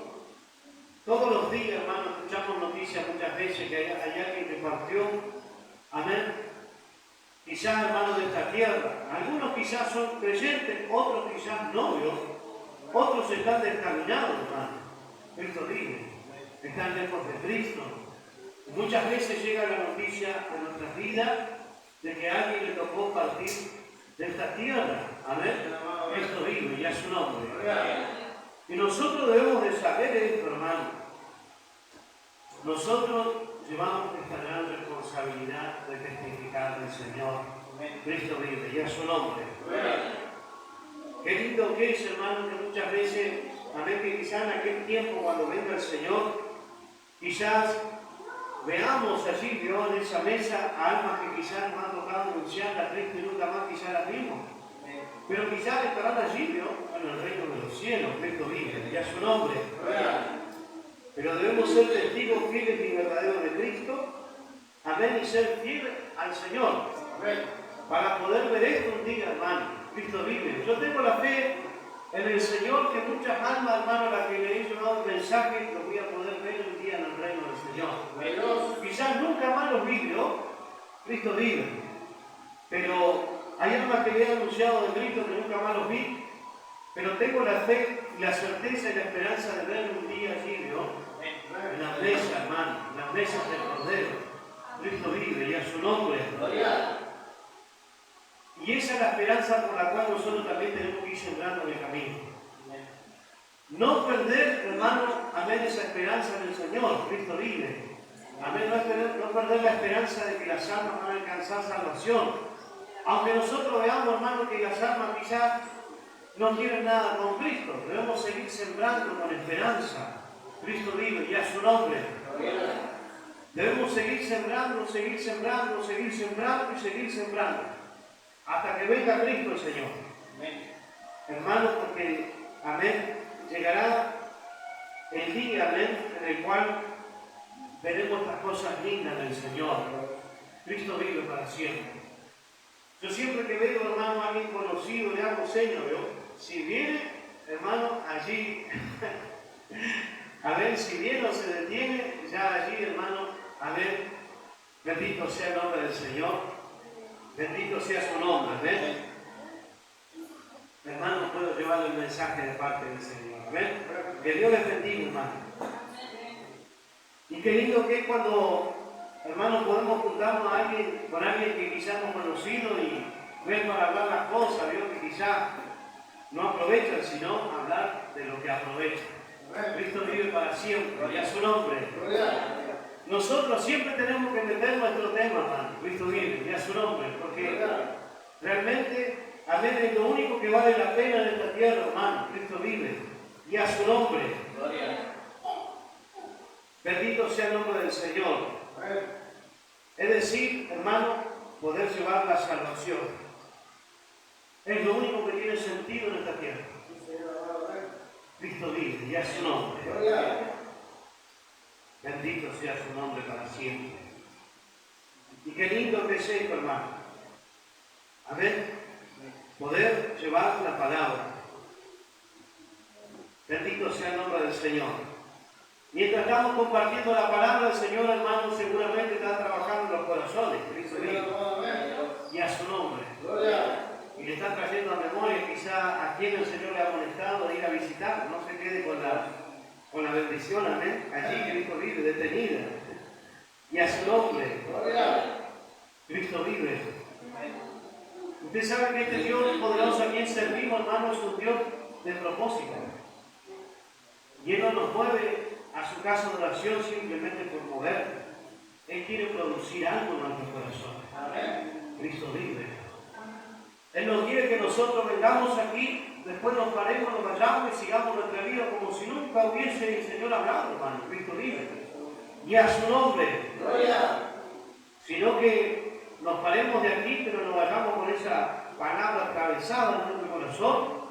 Todos los días, hermano, escuchamos noticias muchas veces que hay alguien que partió. Quizás, hermano, de esta tierra. Algunos quizás son creyentes, otros quizás no, ¿vio? Otros están descaminados, hermano. Cristo vive. Están lejos de Cristo. Y muchas veces llega la noticia a nuestras vidas de que a alguien le tocó partir de esta tierra. Cristo vive, y a su nombre. Y nosotros debemos de saber esto, hermano. Nosotros llevamos esta gran responsabilidad de testificar del Señor. Cristo vive, y a su nombre. lindo que es, hermano, que muchas veces, amén, que quizás en aquel tiempo cuando venga el Señor, quizás veamos allí, Dios, en esa mesa, almas que quizás nos han tocado anunciar a 3 minutos más, quizás las vimos. Pero quizás estarán allí, Dios, en el reino de los cielos, Cristo vive, ya su nombre. Pero debemos ser testigos fieles y verdaderos de Cristo, amén, y ser fieles al Señor. Amén. Para poder ver esto un día, hermano, Cristo vive. Yo tengo la fe en el Señor que muchas almas, hermano, a las que le he llevado el mensaje, los voy a poder ver un día en el reino del Señor. Quizás nunca más los vi, ¿no? Cristo vive. Pero hay almas que le he anunciado de Cristo que nunca más los vi, pero tengo la fe, la certeza y la esperanza de ver un día allí, ¿no? En las mesas, hermano, en las mesas del Cordero. Cristo vive y a su nombre. Y esa es la esperanza por la cual nosotros también tenemos que ir sembrando en el camino. No perder, hermano, amén, esa esperanza en el Señor. Cristo vive. Amén, no perder la esperanza de que las almas van a alcanzar salvación. Aunque nosotros veamos, hermano, que las almas quizás no quieren nada con Cristo, debemos seguir sembrando con esperanza. Cristo vive y a su nombre. Debemos seguir sembrando, seguir sembrando, seguir sembrando y seguir sembrando. Hasta que venga Cristo el Señor. Amén. Hermano, porque, amén, llegará el día, amén, en el cual veremos estas cosas lindas del Señor. Cristo vive para siempre. Yo siempre que veo, hermano, a alguien conocido, le hago señas, ¿veo? Si viene, hermano, allí, a ver, si viene o se detiene, ya allí, hermano, a ver, bendito sea el nombre del Señor, bendito sea su nombre, ¿ven? Hermano, puedo llevar el mensaje de parte del Señor, ¿ven? Que Dios les bendiga, hermano. Y qué lindo que es cuando, hermano, podemos juntarnos a alguien, con alguien que quizás hemos conocido y ven para hablar las cosas, Dios, que quizás no aprovechan, sino hablar de lo que aprovechan. Cristo vive para siempre, y a su nombre. Nosotros siempre tenemos que meter nuestro tema, hermano. Cristo vive, y a su nombre, porque realmente, amén, es lo único que vale la pena en esta tierra, hermano. Cristo vive, y a su nombre. Bendito sea el nombre del Señor. Es decir, hermano, poder llevar la salvación. Es lo único que tiene sentido en esta tierra. Cristo vive, y a su nombre. Bendito sea su nombre para siempre. Y qué lindo que es esto, hermano. Amén. Poder llevar la palabra. Bendito sea el nombre del Señor. Mientras estamos compartiendo la palabra del Señor, hermano, seguramente está trabajando en los corazones. Cristo vive. Y a su nombre. Y le está trayendo a memoria quizá a quien el Señor le ha molestado de ir a visitar. No se quede con la bendición, amén. Allí Cristo vive, detenida. Y a su nombre. Cristo vive. Usted sabe que este Dios poderoso a quien servimos, hermano, es un Dios de propósito. Y Él no nos mueve a su casa de oración simplemente por mover. Él quiere producir algo en nuestro corazón. Cristo vive. Él no quiere que nosotros vengamos aquí, después nos paremos, nos vayamos y sigamos nuestra vida como si nunca hubiese el Señor hablado, hermano. Cristo vive. Y a su nombre. Sino que nos paremos de aquí, pero nos vayamos con esa palabra atravesada en nuestro corazón.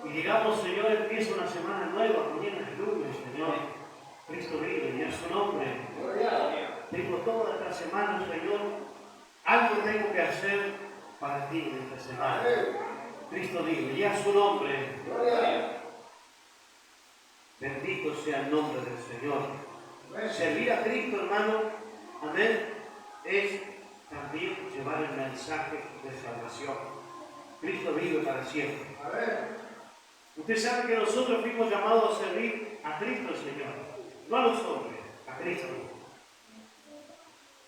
Y digamos, Señor, empieza una semana nueva, mañana es lunes, Señor. Cristo vive, y a su nombre. Tengo toda esta semana, Señor, algo tengo que hacer para ti en esta semana. Cristo vive, y a su nombre. Bendito sea el nombre del Señor. Servir a Cristo, hermano, amén, es también llevar el mensaje de salvación. Cristo vive para siempre. Usted sabe que nosotros fuimos llamados a servir a Cristo, Señor, no a los hombres, a Cristo.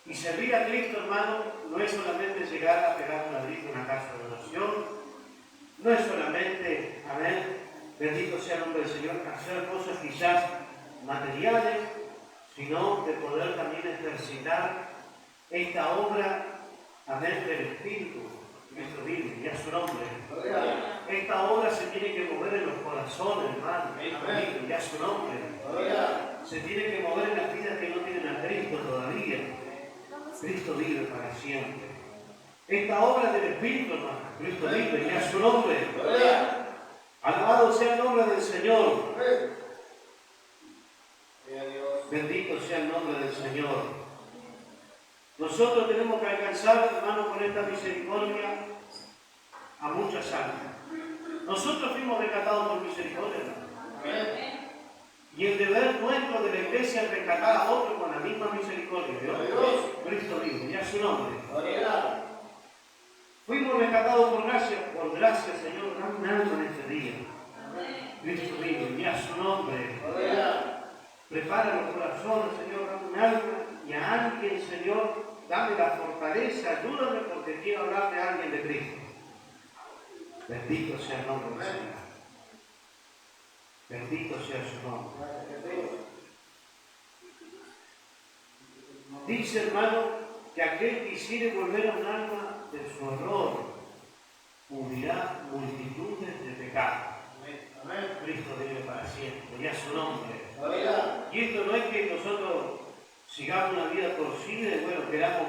Y servir a Cristo, hermano, no es solamente llegar a pegar un ladrillo en una casa de oración, no es solamente, amén, bendito sea el nombre del Señor, hacer cosas quizás materiales, sino de poder también ejercitar esta obra, amén, del Espíritu. Cristo vive, y a su nombre. Esta obra se tiene que mover en los corazones, hermano. Ya su nombre. Se tiene que mover en las vidas que no tienen a Cristo todavía. Cristo vive para siempre. Esta obra del Espíritu, hermano. Cristo vive, ya su nombre. Alabado sea el nombre del Señor. Bendito sea el nombre del Señor. Nosotros tenemos que alcanzar, hermano, con esta misericordia a muchas almas. Nosotros fuimos rescatados por misericordia, hermano. Y el deber nuestro de la iglesia es rescatar a otro con la misma misericordia. Dios, Cristo vive, ya su nombre. Fuimos rescatados por gracia, Señor, dame un alma en este día. Cristo vive, ya su nombre. Prepara los corazones, Señor, dame un alma y a alguien, Señor, dame la fortaleza, ayúdame porque quiero hablar de alguien de Cristo. Bendito sea el nombre del Señor. Bendito sea su nombre. Dice, hermano, que aquel que quisiere volver a un alma de su error, cubrirá multitudes de pecados. Cristo vive para siempre, ya su nombre. Y esto no es que nosotros sigamos una vida torcida y bueno, queramos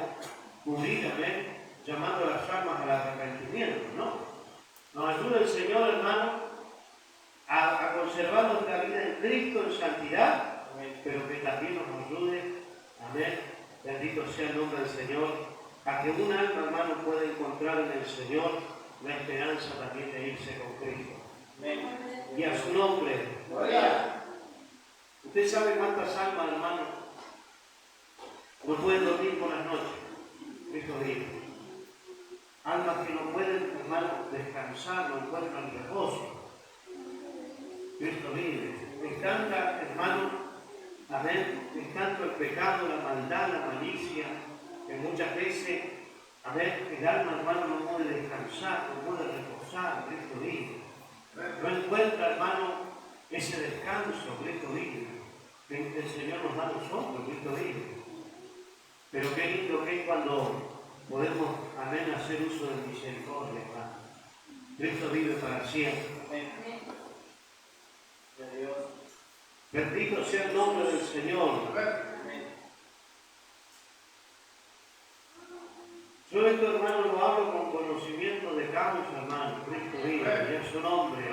cubrir, amén, llamando a las almas al arrepentimiento, ¿no? Nos ayuda el Señor, hermano, a conservar nuestra vida en Cristo en santidad, pero que también nos ayude, amén, bendito sea el nombre del Señor, a que un alma, hermano, pueda encontrar en el Señor la esperanza también de irse con Cristo. Y a su nombre. Usted sabe cuántas almas, hermano, no pueden dormir por las noches. Cristo vive. Almas que no pueden, hermano, descansar, no encuentran reposo. Cristo vive. Me encanta, hermano, amén, me encanta el pecado, la maldad, la malicia, que muchas veces, amén, el alma, hermano, no puede descansar, no puede reposar. Cristo vive. No encuentra, hermano, ese descanso. Cristo vive. El Señor nos da a nosotros. Cristo vive. Pero qué lindo que es cuando podemos, amén, hacer uso de misericordia, hermano. Cristo vive para siempre. Bendito sea el nombre del Señor. Yo esto, hermano, lo hablo con conocimiento de causa, hermano. Cristo vive, y es su nombre.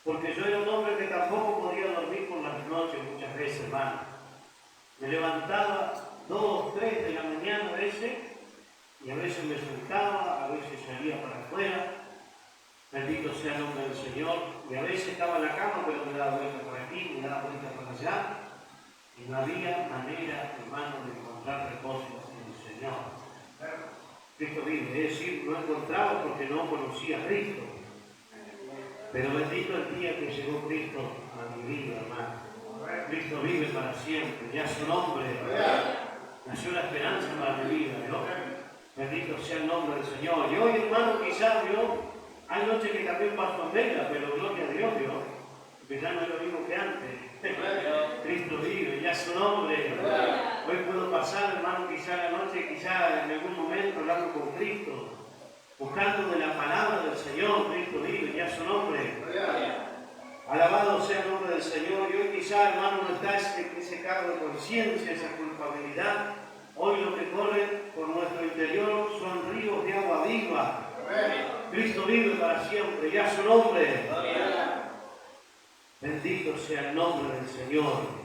Porque yo era un hombre que tampoco podía dormir por las noches muchas veces, hermano. Me levantaba 2, 3 de la mañana a veces, y a veces me sentaba, a veces salía para afuera. Bendito sea el nombre del Señor. Y a veces estaba en la cama, pero me daba vuelta por aquí, me daba vuelta por allá. Y no había manera, hermano, de encontrar reposo en el Señor. Cristo vive, es decir, no encontraba porque no conocía a Cristo. Pero bendito el día que llegó Cristo a mi vida, hermano. Cristo vive para siempre, ya su nombre. Nació la esperanza para mi vida, ¿no? Bendito sea el nombre del Señor. Y hoy, hermano, quizás yo, hay noches que también paso en vela, pero gloria a Dios, Dios, que ya no es lo mismo que antes. Cristo vive, ya su nombre. Hoy puedo pasar, hermano, quizá la noche, quizá en algún momento hablando con Cristo, buscando de la palabra del Señor. Cristo vive, ya su nombre. Alabado sea el nombre del Señor. Y hoy quizá, hermano, no está ese cargo de conciencia, esa culpabilidad. Hoy lo que corre por nuestro interior son ríos de agua viva. Cristo vive para siempre, ya su nombre. Bendito sea el nombre del Señor.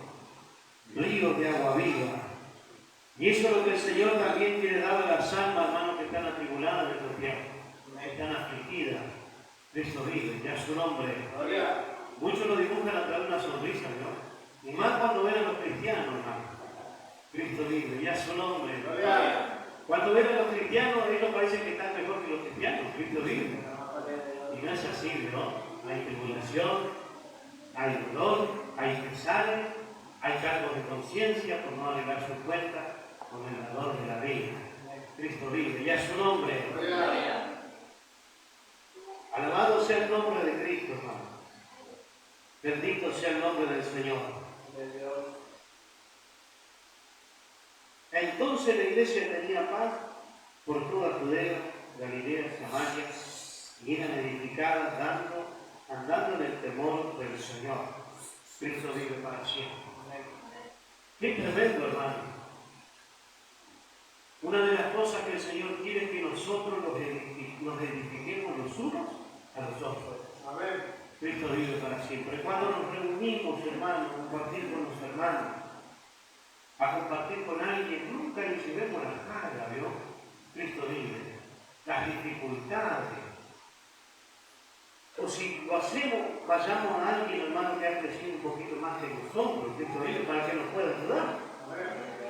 Ríos de agua viva. Y eso es lo que el Señor también quiere dar a las almas, hermanos, que están atribuladas en estos tiempos, que están afligidas. Cristo vive, ya su nombre. Muchos lo dibujan a través de una sonrisa, ¿no? Y más cuando ven a los cristianos, hermano. Cristo vive, ya su nombre. Cuando ven a los cristianos, ellos parecen que están mejor que los cristianos. Cristo vive. Y no es así, ¿no? Hay tribulación, hay dolor, hay pesares, hay cargos de conciencia por no arreglar su cuenta con el dador de la vida. Cristo vive, ya su nombre. Alabado sea el nombre de Cristo, hermano. Bendito sea el nombre del Señor. Entonces la iglesia tenía paz por toda Judea, Galilea, Samaria, y eran edificados edificada andando en el temor del Señor. Cristo vive para siempre. Qué tremendo, hermano. Una de las cosas que el Señor quiere es que nosotros nos edifiquemos los unos a los otros. Amén. Cristo vive para siempre. Cuando nos reunimos, hermanos, a compartir con los hermanos, a compartir con alguien, nunca ni se vemos la cara, ¿vio? Cristo vive. Las dificultades. O si lo hacemos, vayamos a alguien, hermano, que ha crecido un poquito más que nosotros, Cristo vive, para que nos pueda ayudar.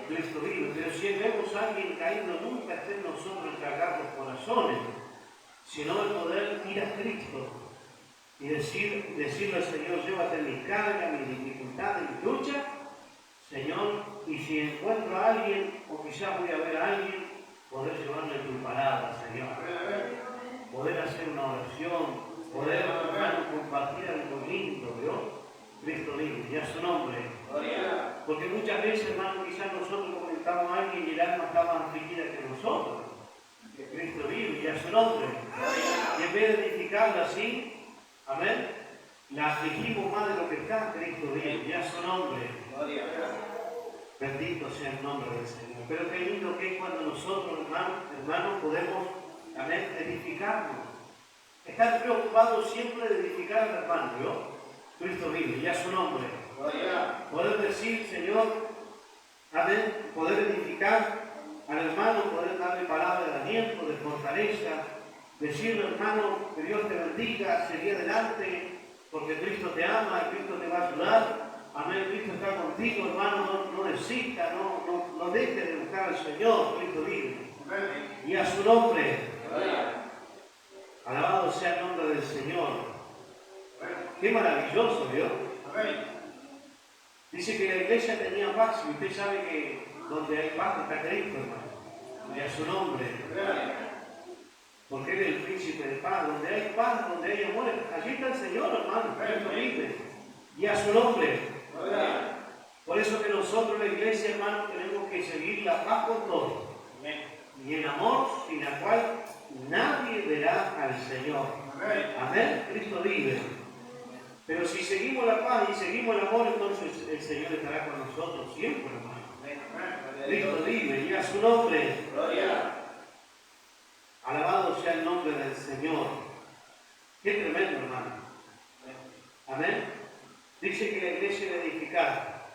Cristo vive. Pero si vemos a alguien caído, nunca esté en nosotros el cargar los corazones, sino el poder ir a Cristo y decirle al Señor, llévate mi carga, mi dificultad, mi lucha, Señor, y si encuentro a alguien, o quizás voy a ver a alguien, poder llevarle tu palabra, Señor. Poder hacer una oración, poder, hermano, compartir algo lindo, ¿vio? Cristo vive, y a su nombre. Porque muchas veces, hermano, quizás nosotros comentamos a alguien y el alma está más afligida que nosotros. Cristo vive, y a su nombre. Y en vez de edificarla así, amén, la afligimos más de lo que está. Cristo vive, y a su nombre. Bendito sea el nombre del Señor. Pero qué lindo que es cuando nosotros, hermanos, podemos, amén, edificarnos. Estar preocupados siempre de edificar al hermano, ¿no? Cristo vive, y a su nombre. Poder decir, Señor, amén, poder edificar al hermano, poder darle palabra de aliento, de fortaleza, decirle, hermano, que Dios te bendiga, seguí adelante, porque Cristo te ama, Cristo te va a ayudar. Amén, Cristo está contigo, hermano, no desista, no deje de buscar al Señor, Cristo vive. Y a su nombre. Alabado sea el nombre del Señor. Qué maravilloso, ¿vio? Dice que la iglesia tenía paz, y usted sabe que donde hay paz está Cristo, hermano. Y a su nombre. Porque Él es el príncipe de paz. Donde hay paz, donde hay amor, allí está el Señor, hermano. Cristo vive. Y a su nombre. Por eso que nosotros, la iglesia, hermano, tenemos que seguir la paz con todos. Y el amor, sin la cual nadie verá al Señor. Amén. Cristo vive. Pero si seguimos la paz y seguimos el amor, entonces el Señor estará con nosotros siempre, hermano. Cristo vive, y a su nombre. Alabado sea el nombre del Señor. Qué tremendo, hermano. Amén. Dice que la iglesia es edificada.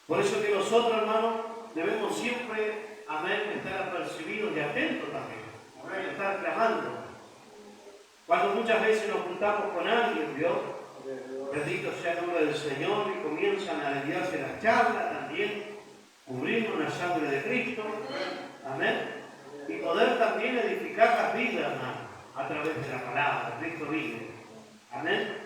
Por eso que nosotros, hermanos, debemos siempre, amén, estar apercibidos y atentos también. Amén. Estar clamando. Cuando muchas veces nos juntamos con alguien, Dios, bendito sea el nombre del Señor, y comienzan a desviarse las charlas también, cubrirnos la sangre de Cristo, amén, y poder también edificar las vidas, hermano, a través de la palabra. Cristo vive, amén.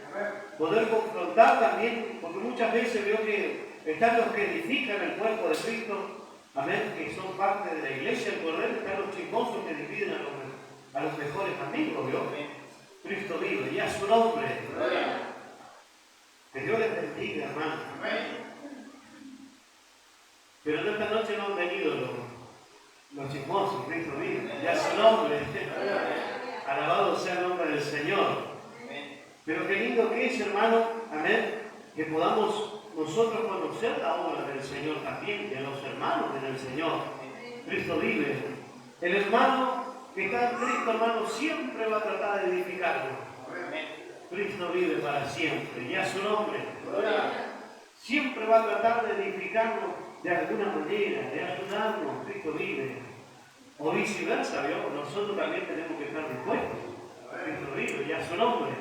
Poder confrontar también, porque muchas veces veo que están los que edifican el cuerpo de Cristo, amén, que son parte de la iglesia, el Cordero, están los chismosos que dividen a los mejores amigos, ¿vio? Cristo vive, y a su nombre. Que Dios les bendiga, hermano. Pero en esta noche no han venido los chismosos. Cristo vive, y a su nombre. Alabado sea el nombre del Señor. Pero qué lindo que es, hermano, amén, que podamos nosotros conocer la obra del Señor también, de los hermanos en el Señor. Cristo vive. El hermano que está en Cristo, hermano, siempre va a tratar de edificarlo. Cristo vive para siempre, y a su nombre. Siempre va a tratar de edificarnos de alguna manera, de ayudarnos. Cristo vive. O viceversa, ¿vio? Nosotros también tenemos que estar dispuestos. Cristo vive, y a su nombre.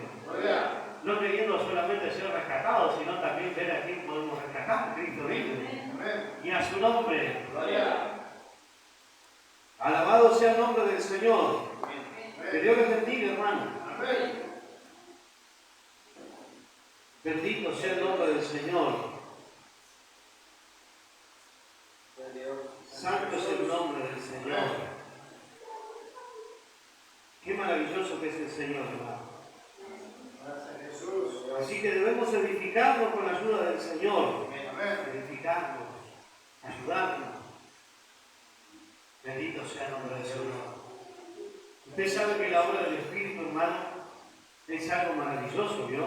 No queriendo solamente ser rescatados, sino también ver a quién podemos rescatar. Cristo vive. Y a su nombre. Alabado sea el nombre del Señor. Que Dios les bendiga, hermano. Bendito sea el nombre del Señor. Santo es el nombre del Señor. Qué maravilloso que es el Señor, hermano. Así que debemos edificarnos con la ayuda del Señor. Edificarnos, ayudarnos. Bendito sea el nombre del Señor. Usted sabe que la obra del Espíritu, hermano, es algo maravilloso, ¿vio?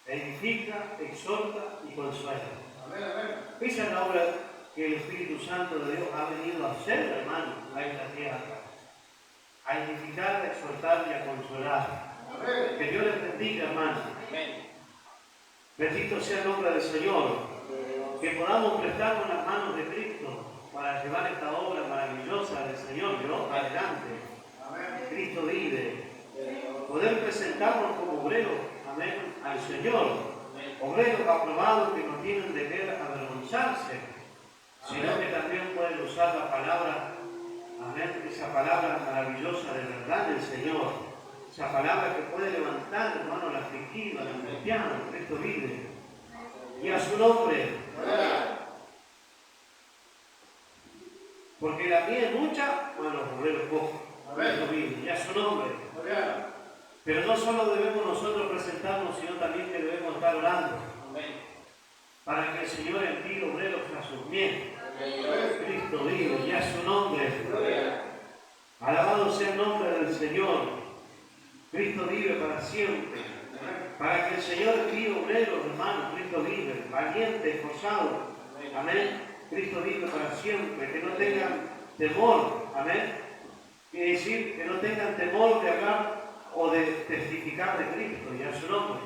Edifica, exhorta y consuela. Esa es la obra que el Espíritu Santo de Dios ha venido a hacer, hermano, a esta tierra. A edificar, a exhortar y a consolar. Que Dios les bendiga, hermano. Bendito sea el nombre del Señor. Que podamos prestarnos las manos de Cristo para llevar esta obra maravillosa del Señor, ¿no? Adelante. Cristo vive. Poder presentarnos como obreros, amén, al Señor. Obreros aprobados que no tienen de qué avergonzarse, sino que también pueden usar la palabra, amén, esa palabra maravillosa de verdad del Señor. Esa palabra que puede levantar, hermano, al afligido, al angustiado. Cristo vive. Y a su nombre. Porque la mía es mucha, bueno, los obreros pocos. Cristo vive. Y a su nombre. Pero no solo debemos nosotros presentarnos, sino también que debemos estar orando. Para que el Señor envíe obreros a sus miembros. Cristo vive. Y a su nombre. Alabado sea el nombre del Señor. Cristo vive para siempre. Para que el Señor envíe obreros, hermanos. Cristo vive. Valientes, esforzados. Amén. Cristo vive para siempre. Que no tengan temor. Amén. Quiere decir que no tengan temor de hablar o de testificar de Cristo y a su nombre.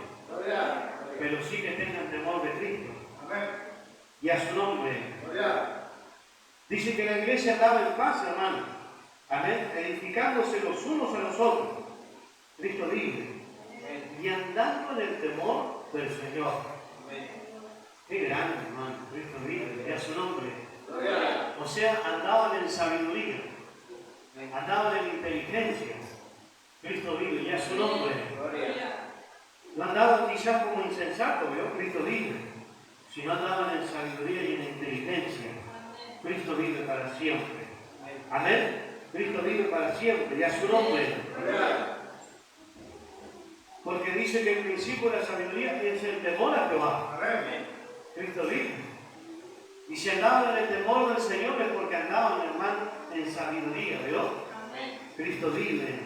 Pero sí que tengan temor de Cristo. Y a su nombre. Dice que la iglesia andaba en paz, hermano. Amén. Edificándose los unos a los otros. Cristo vive. Y andando en el temor del Señor. Qué grande, hermano. Cristo vive. Y a su nombre. O sea, andaban en sabiduría. Andaban en inteligencia. Cristo vive. Y a su nombre. No andaban quizás como insensatos, ¿vio? Cristo vive. Sino andaban en sabiduría y en inteligencia. Cristo vive para siempre. Amén. Cristo vive para siempre. Y a su nombre. Porque dice que el principio de la sabiduría es el temor a Jehová. Cristo vive. Y si andaban en el temor del Señor es porque andaban, hermano, en sabiduría, ¿vio? Cristo vive.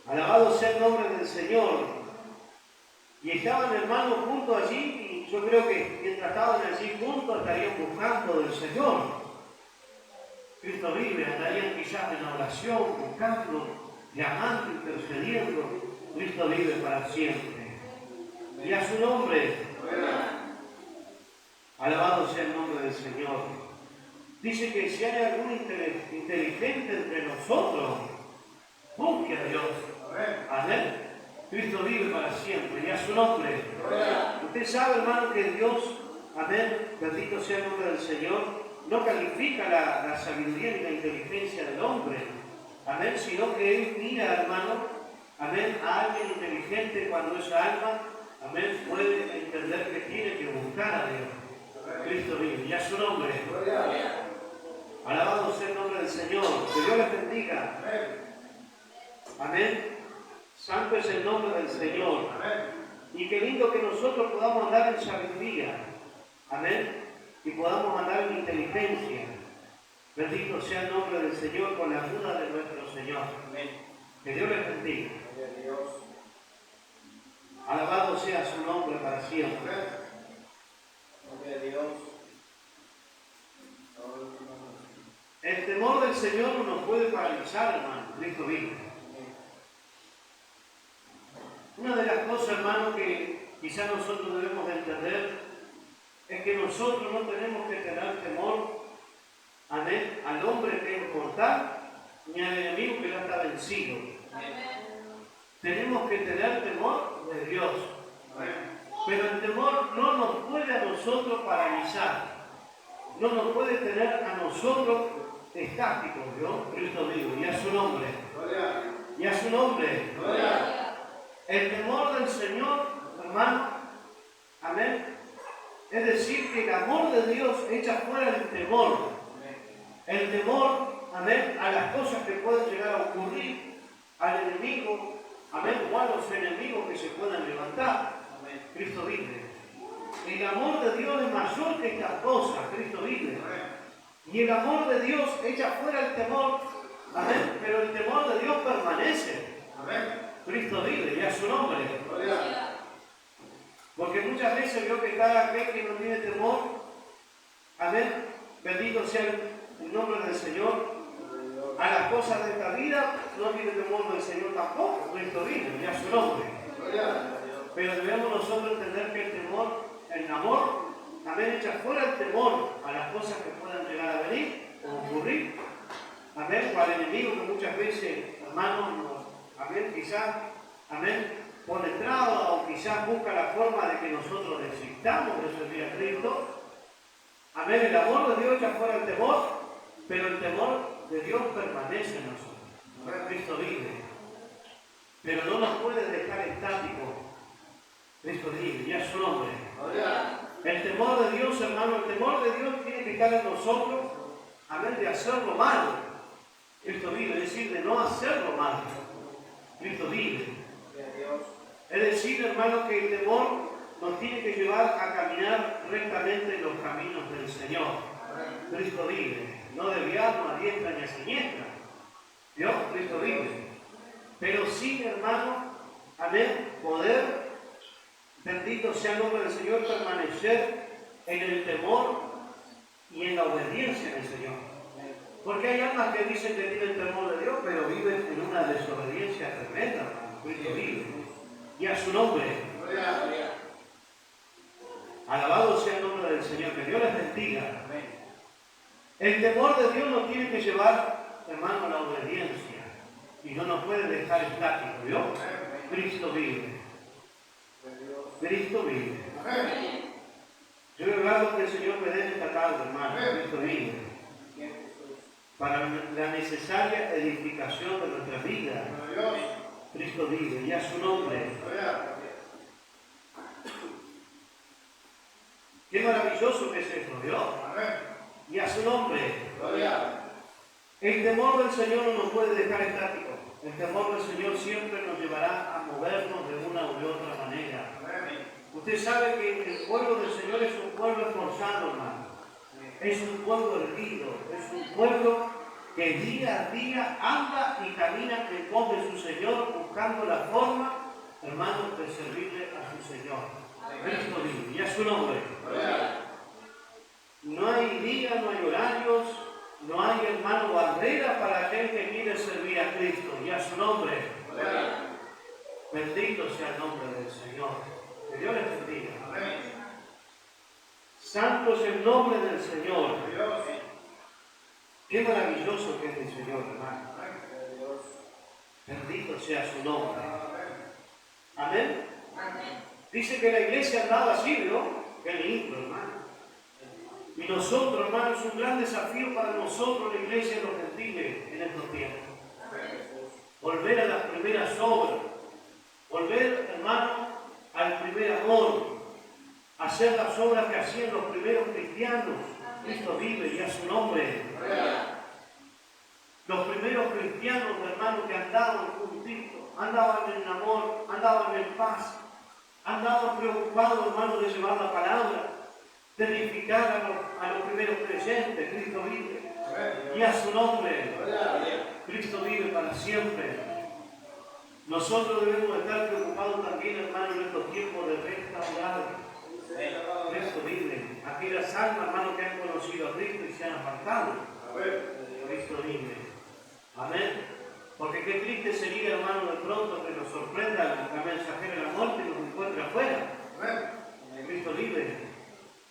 Alabado sea el nombre del Señor. Y estaban, hermanos, juntos allí, y yo creo que mientras estaban allí juntos estarían buscando del Señor. Cristo vive, andarían quizás en oración, buscando, llamando, intercediendo. Cristo vive para siempre. Y a su nombre. Alabado sea el nombre del Señor. Dice que si hay algún inteligente entre nosotros, busque a Dios. Amén. Cristo vive para siempre. Y a su nombre. Usted sabe, hermano, que Dios, amén, bendito sea el nombre del Señor, no califica la sabiduría ni la inteligencia del hombre. Amén. Sino que Él mira, hermano, amén, a alguien inteligente cuando esa alma, amén, puede entender que tiene que buscar a Dios. Cristo vive. Y a su nombre. Alabado sea el nombre del Señor. Que Dios les bendiga. Amén. Santo es el nombre del Señor. Y qué lindo que nosotros podamos andar en sabiduría. Amén. Y podamos andar en inteligencia. Bendito sea el nombre del Señor con la ayuda de nuestro Señor. Que Dios les bendiga. Alabado sea su nombre para siempre. El temor del Señor no nos puede paralizar, hermano. Cristo vive. Una de las cosas, hermano, que quizás nosotros debemos de entender es que nosotros no tenemos que tener temor, amén, al hombre que es mortal, ni al enemigo que ya está vencido. Tenemos que tener temor de Dios. Pero el temor no nos puede a nosotros paralizar. No nos puede tener a nosotros estáticos, ¿no? Cristo vive. Y a su nombre. Y a su nombre. El temor del Señor, hermano, amén. Es decir, que el amor de Dios echa fuera el temor. El temor, amén, a las cosas que pueden llegar a ocurrir, al enemigo, amén, o a los enemigos que se puedan levantar. Amén. Cristo vive. El amor de Dios es mayor que estas cosas. Cristo vive. Y el amor de Dios echa fuera el temor, Amén. Pero el temor de Dios permanece. Amén. Cristo vive y a su nombre. Gloria. Porque muchas veces veo que cada aquel que no tiene temor, amén, bendito sea el nombre del Señor, a las cosas de esta vida, no tiene temor del Señor tampoco. Cristo vive y a su nombre. Gloria. Pero debemos nosotros entender que el temor, el amor, amén, echa fuera el temor a las cosas que puedan llegar a venir o ocurrir. Amén, o al enemigo que muchas veces, hermanos, amén, quizás, amén, pone traba o quizás busca la forma de que nosotros desistamos de servir a Cristo. Amén, el amor de Dios echa fuera el temor, pero el temor de Dios permanece en nosotros. Cristo vive, pero no nos puede dejar estáticos. Cristo vive, y a su nombre. El temor de Dios, hermano, el temor de Dios tiene que estar en nosotros, amén, de hacer lo malo. Cristo vive, es decir, de no hacer lo malo. Cristo vive. Es decir, hermano, que el temor nos tiene que llevar a caminar rectamente en los caminos del Señor. Cristo vive, no desviarnos a diestra ni a siniestra. ¿Dios? Cristo vive. Pero sí, hermano, amén, poder, bendito sea el nombre del Señor, permanecer en el temor y en la obediencia del Señor. Porque hay almas que dicen que tienen temor de Dios, pero viven en una desobediencia tremenda, hermano. Cristo vive. Y a su nombre. Alabado sea el nombre del Señor. Que Dios les bendiga. El temor de Dios nos tiene que llevar, hermano, a la obediencia. Y no nos puede dejar estáticos. ¿Vio? Cristo vive. Cristo vive. Yo le ruego que el Señor me dé esta tarde, hermano. Cristo vive. Para la necesaria edificación de nuestra vida. Cristo vive, y a su nombre. Qué maravilloso que es esto, ¿vio? Y a su nombre. El temor del Señor no nos puede dejar estáticos. El temor del Señor siempre nos llevará a movernos de una u otra manera. Usted sabe que el pueblo del Señor es un pueblo esforzado, hermano. Es un pueblo erguido, es un pueblo que día a día anda y camina en pos de su Señor, buscando la forma, hermanos, de servirle a su Señor. Cristo vive, y a su nombre. No hay día, no hay horarios, no hay, hermano, barrera para aquel que quiere servir a Cristo, y a su nombre. Bendito sea el nombre del Señor. Que Dios les bendiga. Santo es el nombre del Señor. Qué maravilloso que es el Señor, hermano. Bendito sea su nombre. Amén. Dice que la iglesia andaba así, ¿no? Qué lindo, hermano. Y nosotros, hermanos, es un gran desafío para nosotros, la iglesia de los gentiles, en estos tiempos. Volver a las primeras obras. Volver, hermano, al primer amor. Hacer las obras que hacían los primeros cristianos. Cristo vive y a su nombre. Los primeros cristianos, hermanos, que andaban juntitos, andaban en amor, andaban en paz, andaban preocupados, hermanos, de llevar la palabra, de edificar a los primeros creyentes. Cristo vive y a su nombre. Cristo vive para siempre. Nosotros debemos estar preocupados también, hermanos, en estos tiempos de restaurar. Cristo vive. Aquellas almas, hermanos, que han conocido a Cristo y se han apartado. Cristo vive. Amén. Porque qué triste sería, hermano, de pronto que nos sorprenda la mensajera de la muerte y nos encuentre afuera. Cristo vive.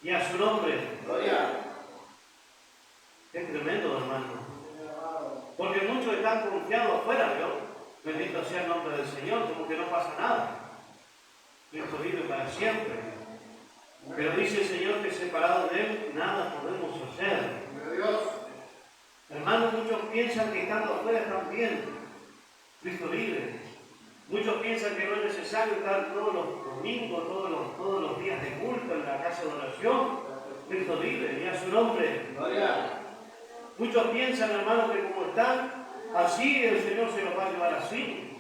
Y a su nombre. Es tremendo, hermano. Porque muchos están confiados afuera, ¿no? Bendito sea el nombre del Señor, como que no pasa nada. Cristo vive para siempre. Pero dice el Señor que separado de Él, nada podemos hacer. Hermanos, muchos piensan que estando afuera están bien. Cristo vive. Muchos piensan que no es necesario estar todos los domingos, todos los días de culto en la casa de oración. Cristo vive, y a su nombre. Muchos piensan, hermanos, que como están así, el Señor se los va a llevar así.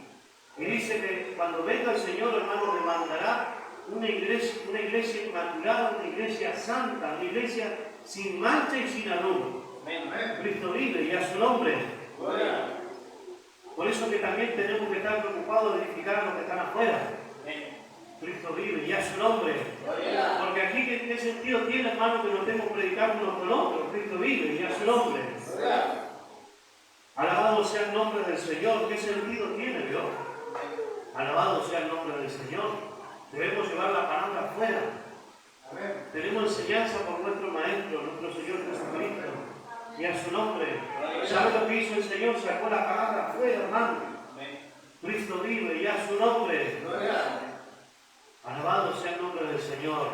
Y dice que cuando venga el Señor, hermano, demandará una iglesia inmaculada, una iglesia santa, una iglesia sin mancha y sin arruga. Cristo vive, y a su nombre. Por eso que también tenemos que estar preocupados de edificar a los que están afuera. Cristo vive, y a su nombre. Porque aquí, ¿qué sentido tiene, hermano, que nos estemos predicando uno con otro? Cristo vive, y a su nombre. Alabado sea el nombre del Señor. ¿Qué sentido tiene, Dios? Alabado sea el nombre del Señor. Debemos llevar la palabra afuera. Tenemos enseñanza por nuestro Maestro, nuestro Señor Jesucristo. Y a su nombre. ¿Sabe lo que hizo el Señor? Sacó la palabra afuera, hermano. Cristo vive, y a su nombre. Alabado sea el nombre del Señor.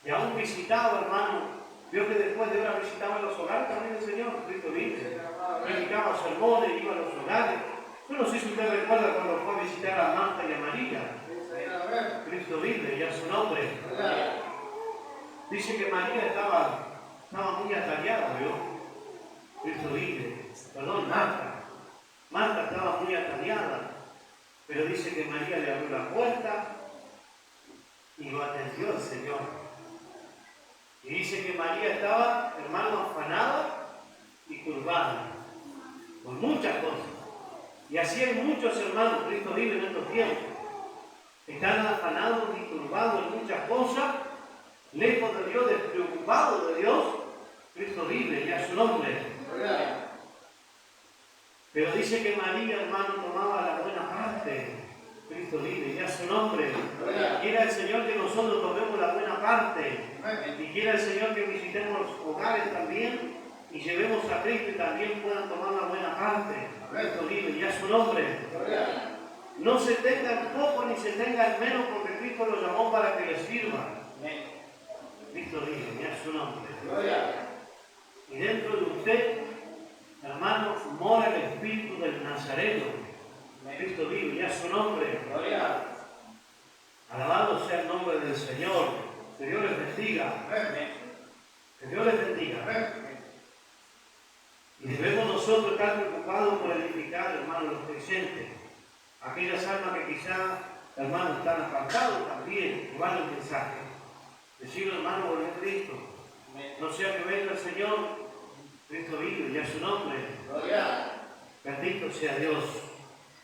Y aún visitaba, hermano. Vio que después de hora visitaba los hogares también el Señor. Cristo vive. Predicaba sermones, iba a los hogares. Yo no sé si usted recuerda cuando fue a visitar a Marta y a María. Cristo vive, y a su nombre. Dice que María estaba muy atareada, ¿vio? Cristo vive. Perdón, Marta. Marta estaba muy atareada. Pero dice que María le abrió la puerta y lo atendió el Señor. Y dice que María estaba, hermano, afanada y turbada con muchas cosas. Y así hay muchos hermanos, Cristo vive en estos tiempos. Están afanados y turbados en muchas cosas, lejos de Dios, despreocupados de Dios. Cristo vive, y a su nombre. Pero dice que María, hermano, tomaba la buena parte. Cristo vive, y a su nombre. Quiera el Señor que nosotros tomemos la buena parte. Y quiera el Señor que visitemos los hogares también y llevemos a Cristo y también puedan tomar la buena parte. Cristo vive, y a su nombre. No se tengan poco ni se tengan menos, porque Cristo los llamó para que les sirva. Cristo vive, y a su nombre. Y dentro de usted, hermano, mora el Espíritu del Nazareno. Cristo vive, y a su nombre. Alabado sea el nombre del Señor. Que Dios les bendiga. Que Dios les bendiga. Y debemos nosotros estar preocupados por edificar, hermano, los creyentes. Aquellas almas que quizá, hermano, están apartados también, que van al mensaje. Decirle, hermano, volver a Cristo. No sea que venga el Señor. Cristo vive, y a su nombre. Bendito sea Dios.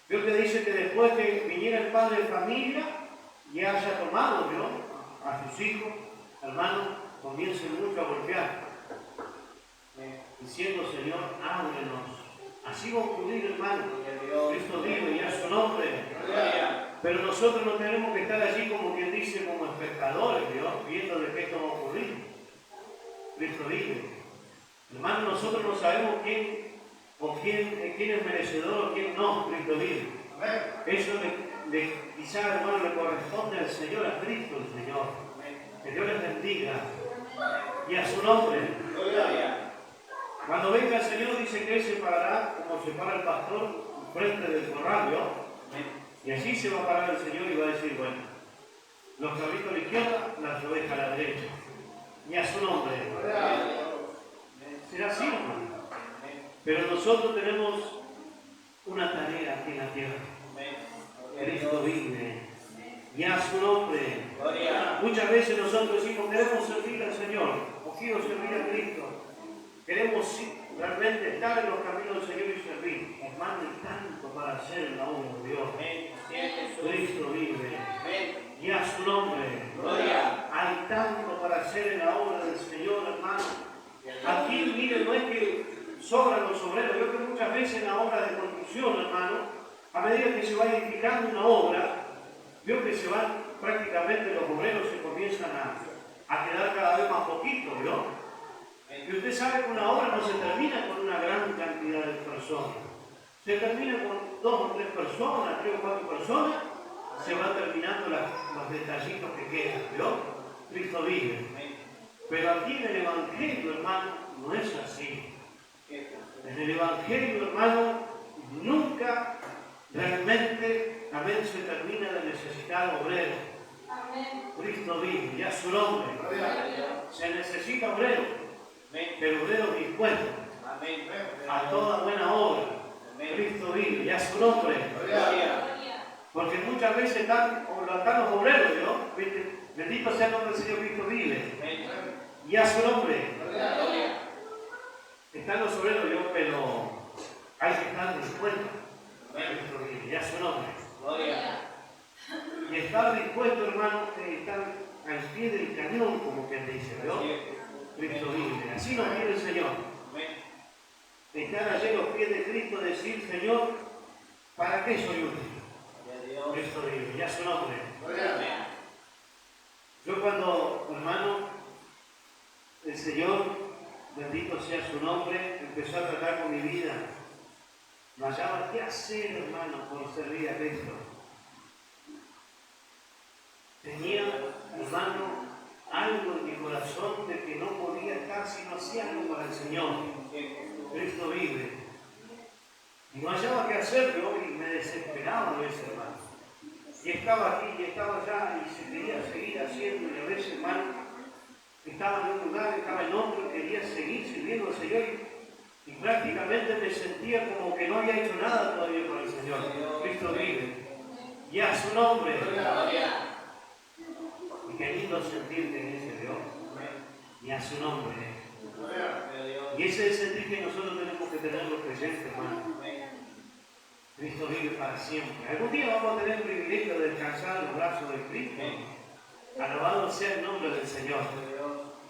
Dios te dice que después que viniera el padre de familia y haya tomado, ¿no?, a sus hijos, hermanos, comiencen mucho a golpear, diciendo, Señor, ábrenos. Así va a ocurrir, hermano. Cristo vive, y a su nombre. Pero nosotros no tenemos que estar allí como quien dice, como espectadores, Dios, viendo de qué esto va a ocurrir. Cristo vive. Hermano, nosotros no sabemos quién es merecedor o quién no. Cristo vive. Eso quizá, hermano, le corresponde al Señor, a Cristo el Señor. Que Dios les bendiga. Y a su nombre. Cuando venga el Señor, dice que Él se parará como se para el pastor frente del corral, ¿no? Y allí se va a parar el Señor y va a decir, bueno, los cabritos a la izquierda, las ovejas a la derecha. Y a su nombre. Será así, hermano. Pero nosotros tenemos una tarea aquí en la tierra. Cristo vive, y a su nombre. Muchas veces nosotros decimos, queremos servir al Señor, o quiero servir a Cristo. Queremos realmente estar en los caminos del Señor y servir. Hermano, hay tanto para hacer en la obra de Dios. Cristo vive, y a su nombre. Hay tanto para hacer en la obra del Señor, hermano. Aquí, miren, no es que sobran los obreros. Yo creo que muchas veces en la obra de construcción, hermano, a medida que se va edificando una obra, veo que se van prácticamente los obreros, se comienzan a quedar cada vez más poquitos, ¿no? Y usted sabe que una obra no se termina con una gran cantidad de personas. Se termina con 2 o 3 personas, 3 o 4 personas, se van terminando los detallitos que quedan, ¿no? Cristo vive. Pero aquí en el Evangelio, hermano, no es así. En el Evangelio, hermano, nunca realmente, amén, se termina de necesitar obreros. Cristo vive, y a su nombre. Se necesita obreros, pero obreros dispuestos a toda buena obra. Cristo vive, y a su nombre. Porque muchas veces están los obreros, ¿no? ¿Viste? Bendito sea el nombre del Señor. Cristo vive, y a su nombre. Están los obreros, pero hay que estar dispuestos. Cristo vive, ya su nombre. Gloria. Y estar dispuesto, hermano, que estar al pie del cañón, como quien dice, ¿no? Cristo vive. Así nos quiere el Señor. Estar allí a los pies de Cristo, decir, Señor, ¿para qué soy útil? Cristo vive, ya su nombre. Yo cuando, hermano, el Señor, bendito sea su nombre, empezó a tratar con mi vida, me hallaba qué hacer, hermano, por servir a Cristo. Tenía, hermano, algo en mi corazón de que no podía estar si no hacía algo para el Señor. Cristo vive. Y no hallaba qué hacer yo y me desesperaba a veces, hermano. Y estaba aquí y estaba allá y se quería seguir haciendo y a veces, hermano, estaba en un lugar, estaba en otro y quería seguir sirviendo al Señor y prácticamente me sentía como que no había hecho nada todavía para el Señor. Cristo vive. Y a su nombre. Y qué lindo sentirte en ese Dios. Y a su nombre. Y ese es el sentir que nosotros tenemos que tenerlo presente, hermano. Cristo vive para siempre. Algún día vamos a tener el privilegio de descansar en los brazos de Cristo. Alabado sea el nombre del Señor.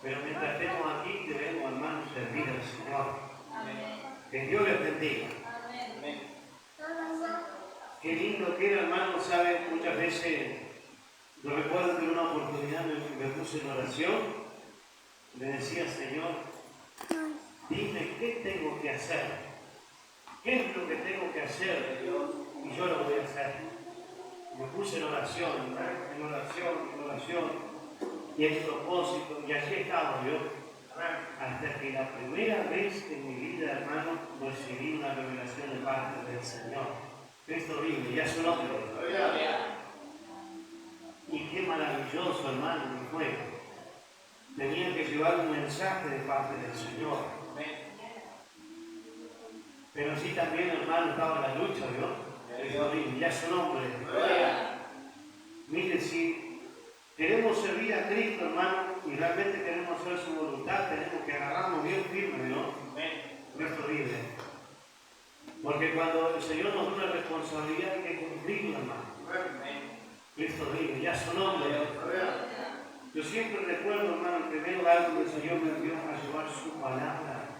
Pero mientras estemos aquí, debemos, hermanos, servir al Señor. Que Dios les bendiga. Qué lindo que era, hermano, ¿saben? Muchas veces, yo recuerdo que en una oportunidad me puse en oración, le decía, Señor, dime qué tengo que hacer. ¿Qué es lo que tengo que hacer, Dios? Y yo lo voy a hacer. Me puse en oración, en oración, y en propósito, y allí estaba yo. Hasta que la primera vez en mi vida, hermano, recibí una revelación de parte del Señor. Cristo vive, y a su nombre. Y qué maravilloso, hermano, me fue. Tenía que llevar un mensaje de parte del Señor. Pero sí también, hermano, estaba en la lucha, ¿no? Cristo vive, y a su nombre. Mire, si queremos servir a Cristo, hermano, y realmente queremos hacer su voluntad, tenemos que agarrarnos bien firme, ¿no? Cristo vive. Porque cuando el Señor nos da una responsabilidad hay que cumplirla, hermano. Cristo vive, ya su nombre. Yo siempre recuerdo, hermano, que veo algo que el Señor me envió a llevar su palabra.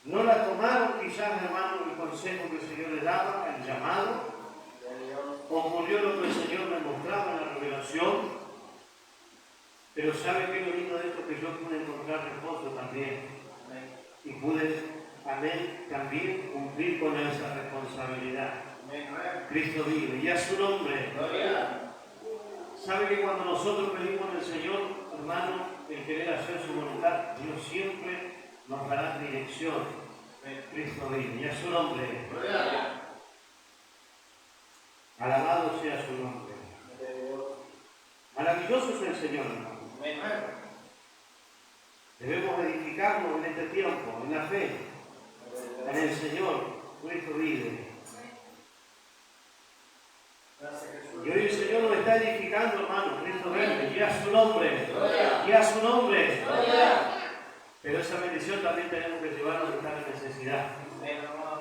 No la tomaron quizás, hermano, el consejo que el Señor le daba, el llamado. Ocurrió lo que el Señor me mostraba en la revelación. Pero ¿sabe qué es lo lindo de esto? Que yo pude encontrar reposo también. Y pude, amén, también cumplir con esa responsabilidad. Cristo vive, y a su nombre. ¿Sabe que cuando nosotros pedimos al Señor, hermano, el querer hacer su voluntad, Dios siempre nos dará dirección? Cristo vive, y a su nombre. Alabado sea su nombre. Maravilloso es el Señor, hermano. Debemos edificarnos en este tiempo, en la fe, en el Señor. Cristo vive. Y hoy el Señor nos está edificando, hermano. Cristo vive, y a su nombre. Y a su nombre. Pero esa bendición también tenemos que llevarnos a estar en necesidad.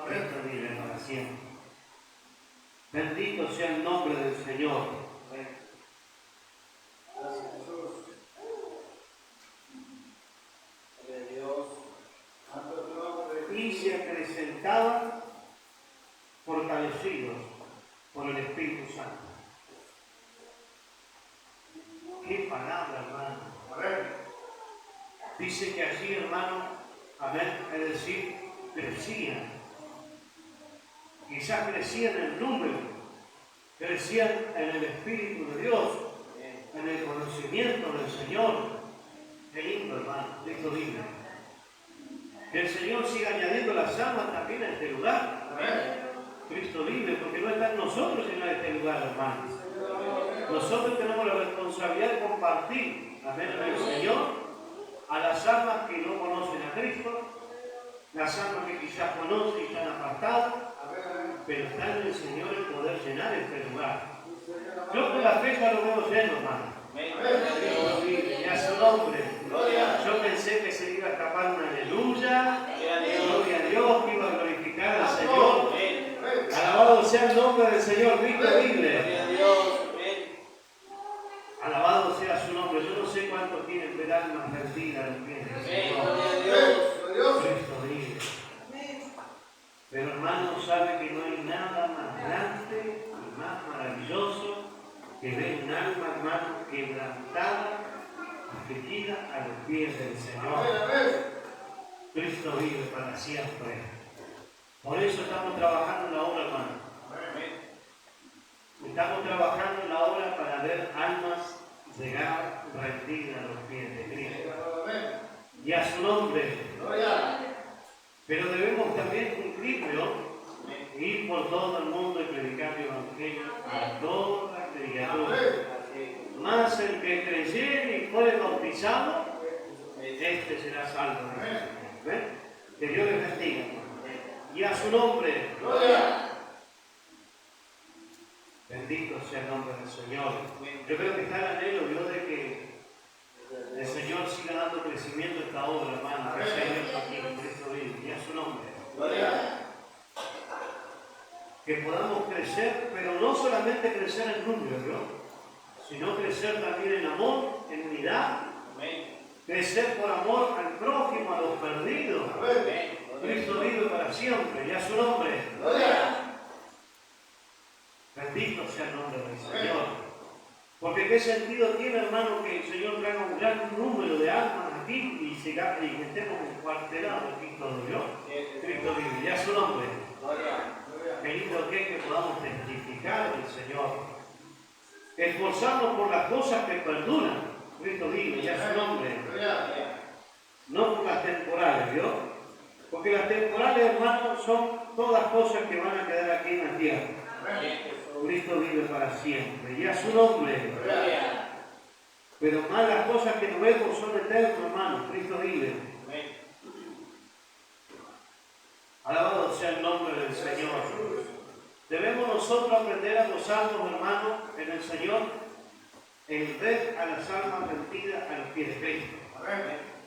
Cristo vive para siempre. Bendito sea el nombre del Señor. Y se acrecentaban fortalecidos por el Espíritu Santo. Qué palabra, hermano. Dice que allí, hermano, amén, es decir, crecían. Quizás crecían en el número, crecían en el Espíritu de Dios, en el conocimiento del Señor. Qué lindo, hermano, Cristo vive. Que el Señor siga añadiendo las almas también a este lugar. Cristo vive, porque no está en nosotros sino en este lugar, hermanos. Nosotros tenemos la responsabilidad de compartir, amén, el Señor a las almas que no conocen a Cristo, las almas que quizás conocen y están apartadas, pero está en el Señor el poder llenar este lugar. Yo con la fe ya lo veo lleno, hermano. Y a su nombre. Yo pensé que se iba a escapar una aleluya, gloria a Dios, que iba a glorificar al Señor, Alabado sea el nombre del Señor, Cristo vive. Gloria a Dios. Alabado sea su nombre. Yo no sé cuántos tienen el alma perdida en pie del Señor. Gloria a Dios. Cristo vive. Pero hermano, sabe que no hay nada más grande y más maravilloso que ver un alma, hermano, quebrantada, afligida a los pies del Señor. Cristo vive para siempre. Por eso estamos trabajando en la obra, hermano. Estamos trabajando en la obra para ver almas llegar rendidas a los pies de Cristo. Y a su nombre. Pero debemos también cumplirlo, ir por todo el mundo y predicar el Evangelio a toda criatura. Más el que creyere y fue bautizado, este será salvo. ¿Ven? Que Dios les bendiga. Y a su nombre. Bendito sea el nombre del Señor. Yo creo que está el anhelo, Dios, de que el Señor siga dando crecimiento a esta obra, hermano. Que se haya aquí en Cristo vive. Y a su nombre. Que podamos crecer, pero no solamente crecer en número, ¿no? Sino crecer también en amor, en unidad. Crecer por amor al prójimo, a los perdidos. Cristo vive para siempre. Y a su nombre. Bendito sea el nombre del Señor. Porque qué sentido tiene, hermano, que el Señor traiga un gran número de almas aquí y estemos encuartelados aquí todo Dios. Cristo vive. Y a su nombre. Qué lindo que podamos testificar del Señor. Esforzarnos por las cosas que perduran. Cristo vive. Y a su nombre. No por las temporales, ¿vio? Porque las temporales, hermanos, son todas cosas que van a quedar aquí en la tierra. Cristo vive para siempre. Y a su nombre. Pero más las cosas que no vemos son eternas, hermanos. Cristo vive. Alabado sea el nombre del Señor. Debemos nosotros aprender a gozarnos, hermanos, en el Señor, en ver a las almas rendidas a los pies de Cristo.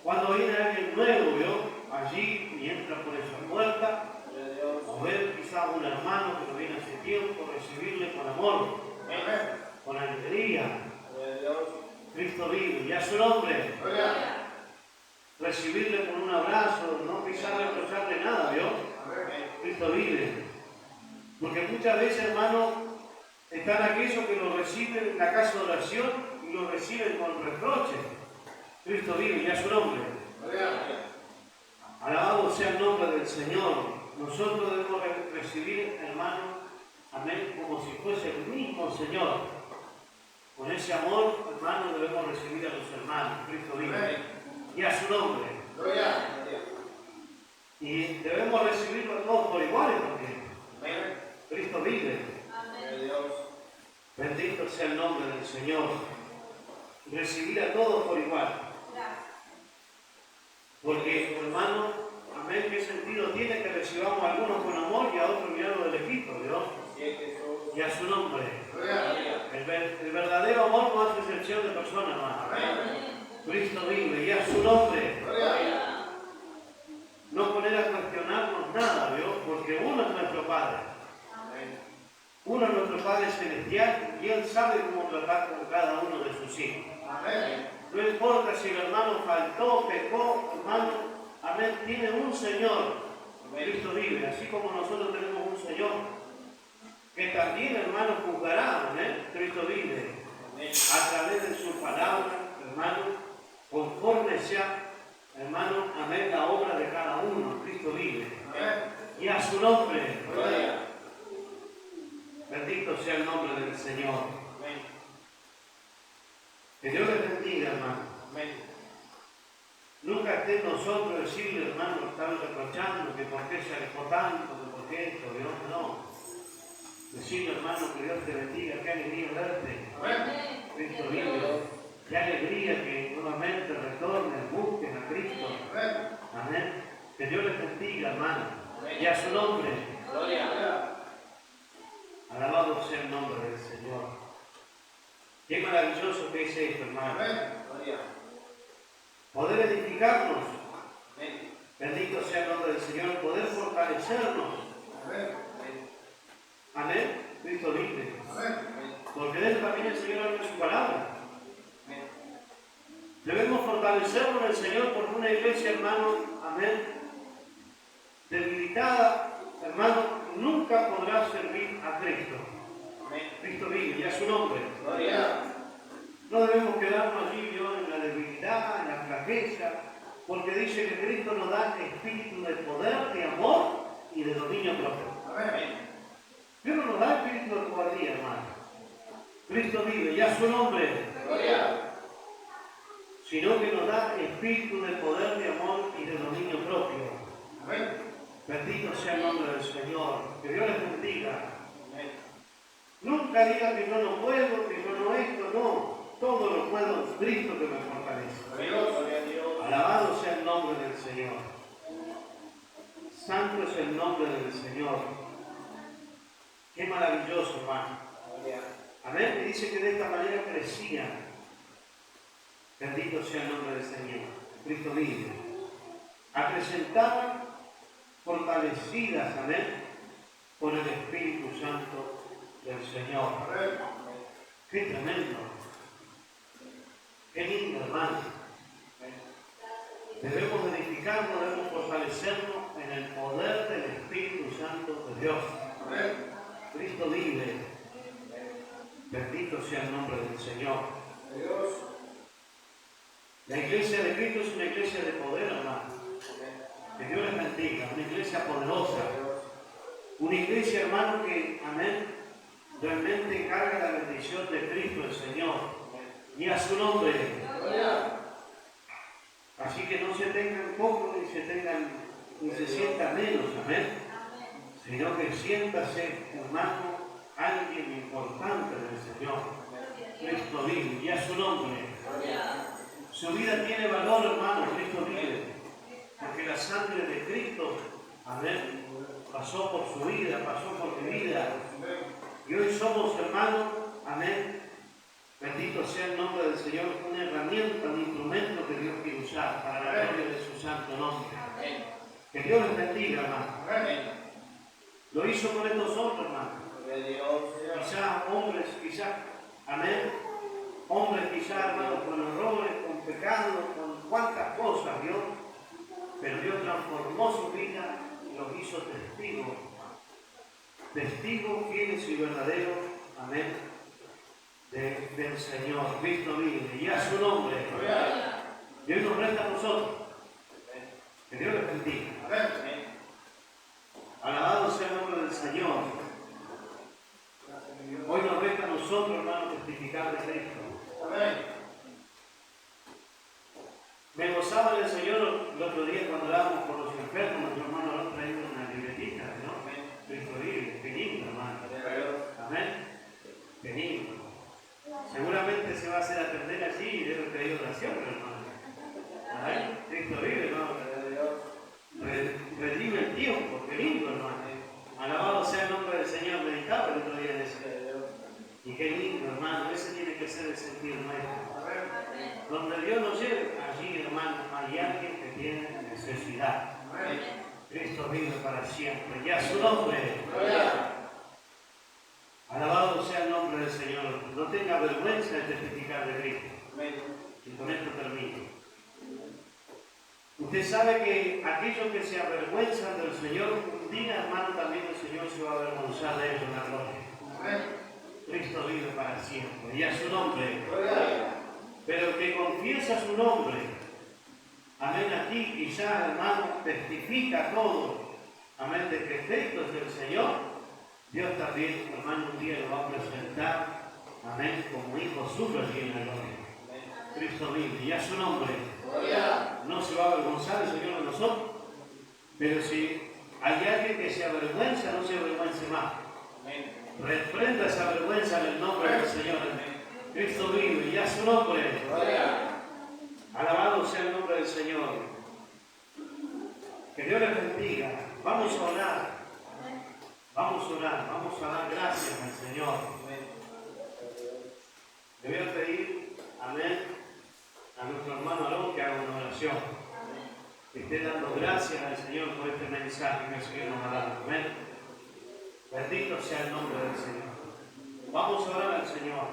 Cuando viene alguien nuevo, ¿vio? Allí y entra por esa puerta, o ver quizás un hermano que no viene hace tiempo, recibirle con amor, con alegría. Cristo vive, y a su nombre. Recibirle con un abrazo, no pisarle, reprocharle nada, ¿vio? Cristo vive. Porque muchas veces, hermanos, están aquellos que lo reciben en la casa de oración y lo reciben con reproche. Cristo vive, y a su nombre. Alabado sea el nombre del Señor. Nosotros debemos recibir, hermano, amén, como si fuese el mismo Señor. Con ese amor, hermano, debemos recibir a los hermanos. Cristo vive. Y a su nombre. Y debemos recibirlo todos por iguales, porque Cristo vive. Bendito sea el nombre del Señor. Recibir a todos por igual. Porque, hermano, amén, ¿qué sentido tiene que recibamos a algunos con amor y a otros mirando del Egipto, Dios? Y a su nombre. El verdadero amor no hace excepción de personas, hermano. Cristo vive, y a su nombre. No poner a cuestionarnos nada, Dios, porque uno es nuestro Padre. Uno es nuestro Padre Celestial y Él sabe cómo tratar con cada uno de sus hijos. No importa si el hermano faltó, pecó, hermano, amén, tiene un Señor. Cristo vive, así como nosotros tenemos un Señor, que también, hermano, juzgará, amén. Cristo vive, a través de su palabra, hermano, conforme sea, hermano, amén, la obra de cada uno. Cristo vive. Y a su nombre. Bendito sea el nombre del Señor. Que Dios les bendiga, hermano. Nunca esté en nosotros decirle, hermano, están reprochando que por qué se alejó tanto, que por qué esto, Dios no. Decirle, hermano, que Dios te bendiga, qué alegría verte. Cristo vive. Qué alegría que nuevamente retornen, busquen a Cristo. Amén. Que Dios les bendiga, hermano. Y a su nombre. Alabado sea el nombre del Señor. Qué maravilloso que es esto, hermano. Poder edificarnos. Bendito sea el nombre del Señor. Poder fortalecernos. Amén. Cristo vive. Amén. Porque de eso también el Señor habla en su palabra. Debemos fortalecernos en el Señor porque una iglesia, hermano, amén, debilitada, hermano, nunca podrá servir a Cristo. Cristo vive, ya es su nombre. No debemos quedarnos allí en la debilidad, en la flaqueza, porque dice que Cristo nos da espíritu de poder, de amor y de dominio propio. Dios no nos da espíritu de cobardía, hermano. Cristo vive, ya es su nombre. Sino que nos da espíritu de poder, de amor y de dominio propio. Bendito sea el nombre del Señor. Que Dios les bendiga. Nunca diga que yo no puedo, que yo no esto, no. Todo lo puedo en Cristo que me fortalece. Alabado sea el nombre del Señor. Santo es el nombre del Señor. Qué maravilloso, hermano. Amén. Y dice que de esta manera crecía. Bendito sea el nombre del Señor. Cristo vive. Acrecentaban, fortalecidas, amén, por el Espíritu Santo del Señor. Qué tremendo. Qué lindo, hermano. Debemos edificarnos, debemos fortalecernos en el poder del Espíritu Santo de Dios. Cristo vive. Bendito sea el nombre del Señor. La iglesia de Cristo es una iglesia de poder, hermano. Que Dios les bendiga, una iglesia poderosa. Una iglesia, hermano, que, amén, realmente carga la bendición de Cristo el Señor. Y a su nombre. Así que no se tengan poco ni se sientan menos, amén. Sino que siéntase, hermano, alguien importante del Señor. Cristo vive, y a su nombre. Su vida tiene valor, hermano, Cristo vive. Porque la sangre de Cristo, amén, pasó por su vida, pasó por mi vida. Y hoy somos, hermanos, amén. Bendito sea el nombre del Señor, una herramienta, un instrumento que Dios quiere usar para la gloria de su santo nombre. Que Dios les bendiga, hermano. Lo hizo con estos hombres, hermano. Quizás hombres, amén. Hombres quizás, hermano, con errores, con pecados, con cuantas cosas, Dios. Pero Dios transformó su vida y los hizo testigos. Testigos fieles y verdaderos, amén, del Señor. Cristo vive, y a su nombre. Y hoy nos resta a nosotros. Que Dios les bendiga. Alabado sea el nombre del Señor. Hoy nos resta a nosotros, hermano, testificar de Cristo. Me gozaba del Señor el otro día cuando hablábamos por los enfermos. Nuestro hermano Alonso traía una libretita, ¿no? Cristo vive, qué lindo, hermano. Amén. Qué lindo. Seguramente se va a hacer atender allí y debe pedir oración, hermano. Amén. Cristo vive, ¿no? Redime el tiempo, qué lindo, hermano. Alabado sea el nombre del Señor. Meditaba el otro día en eso. Y qué lindo, hermano. Ese tiene que ser el sentido nuestro. Donde Dios nos lleve, allí, hermano, hay alguien que tiene necesidad. Cristo vive para siempre. Y a su nombre. Alabado sea el nombre del Señor. No tenga vergüenza de testificar de Cristo. Y con esto termino. Usted sabe que aquellos que se avergüenzan del Señor, un día, hermano, también el Señor se va a avergonzar de ellos en la gloria. Cristo vive para siempre. Y a su nombre. Pero el que confiesa su nombre, amén, aquí quizás, hermano, testifica todo, amén, de que Cristo es el Señor. Dios también, hermano, un día lo va a presentar, amén, como hijo suyo allí en la gloria. Cristo vive, y a su nombre. No se va a avergonzar el Señor de nosotros, pero si hay alguien que se avergüenza, no se avergüence más. Reprenda esa vergüenza en el nombre del Señor. Cristo vive, y a su nombre. Alabado sea el nombre del Señor. Que Dios les bendiga. Vamos a orar. Vamos a orar. Vamos a dar gracias al Señor. Le voy a pedir, amén, a nuestro hermano Aarón que haga una oración. Que esté dando gracias al Señor por este mensaje que el Señor nos ha dado. Amén. Bendito sea el nombre del Señor. Vamos a orar al Señor.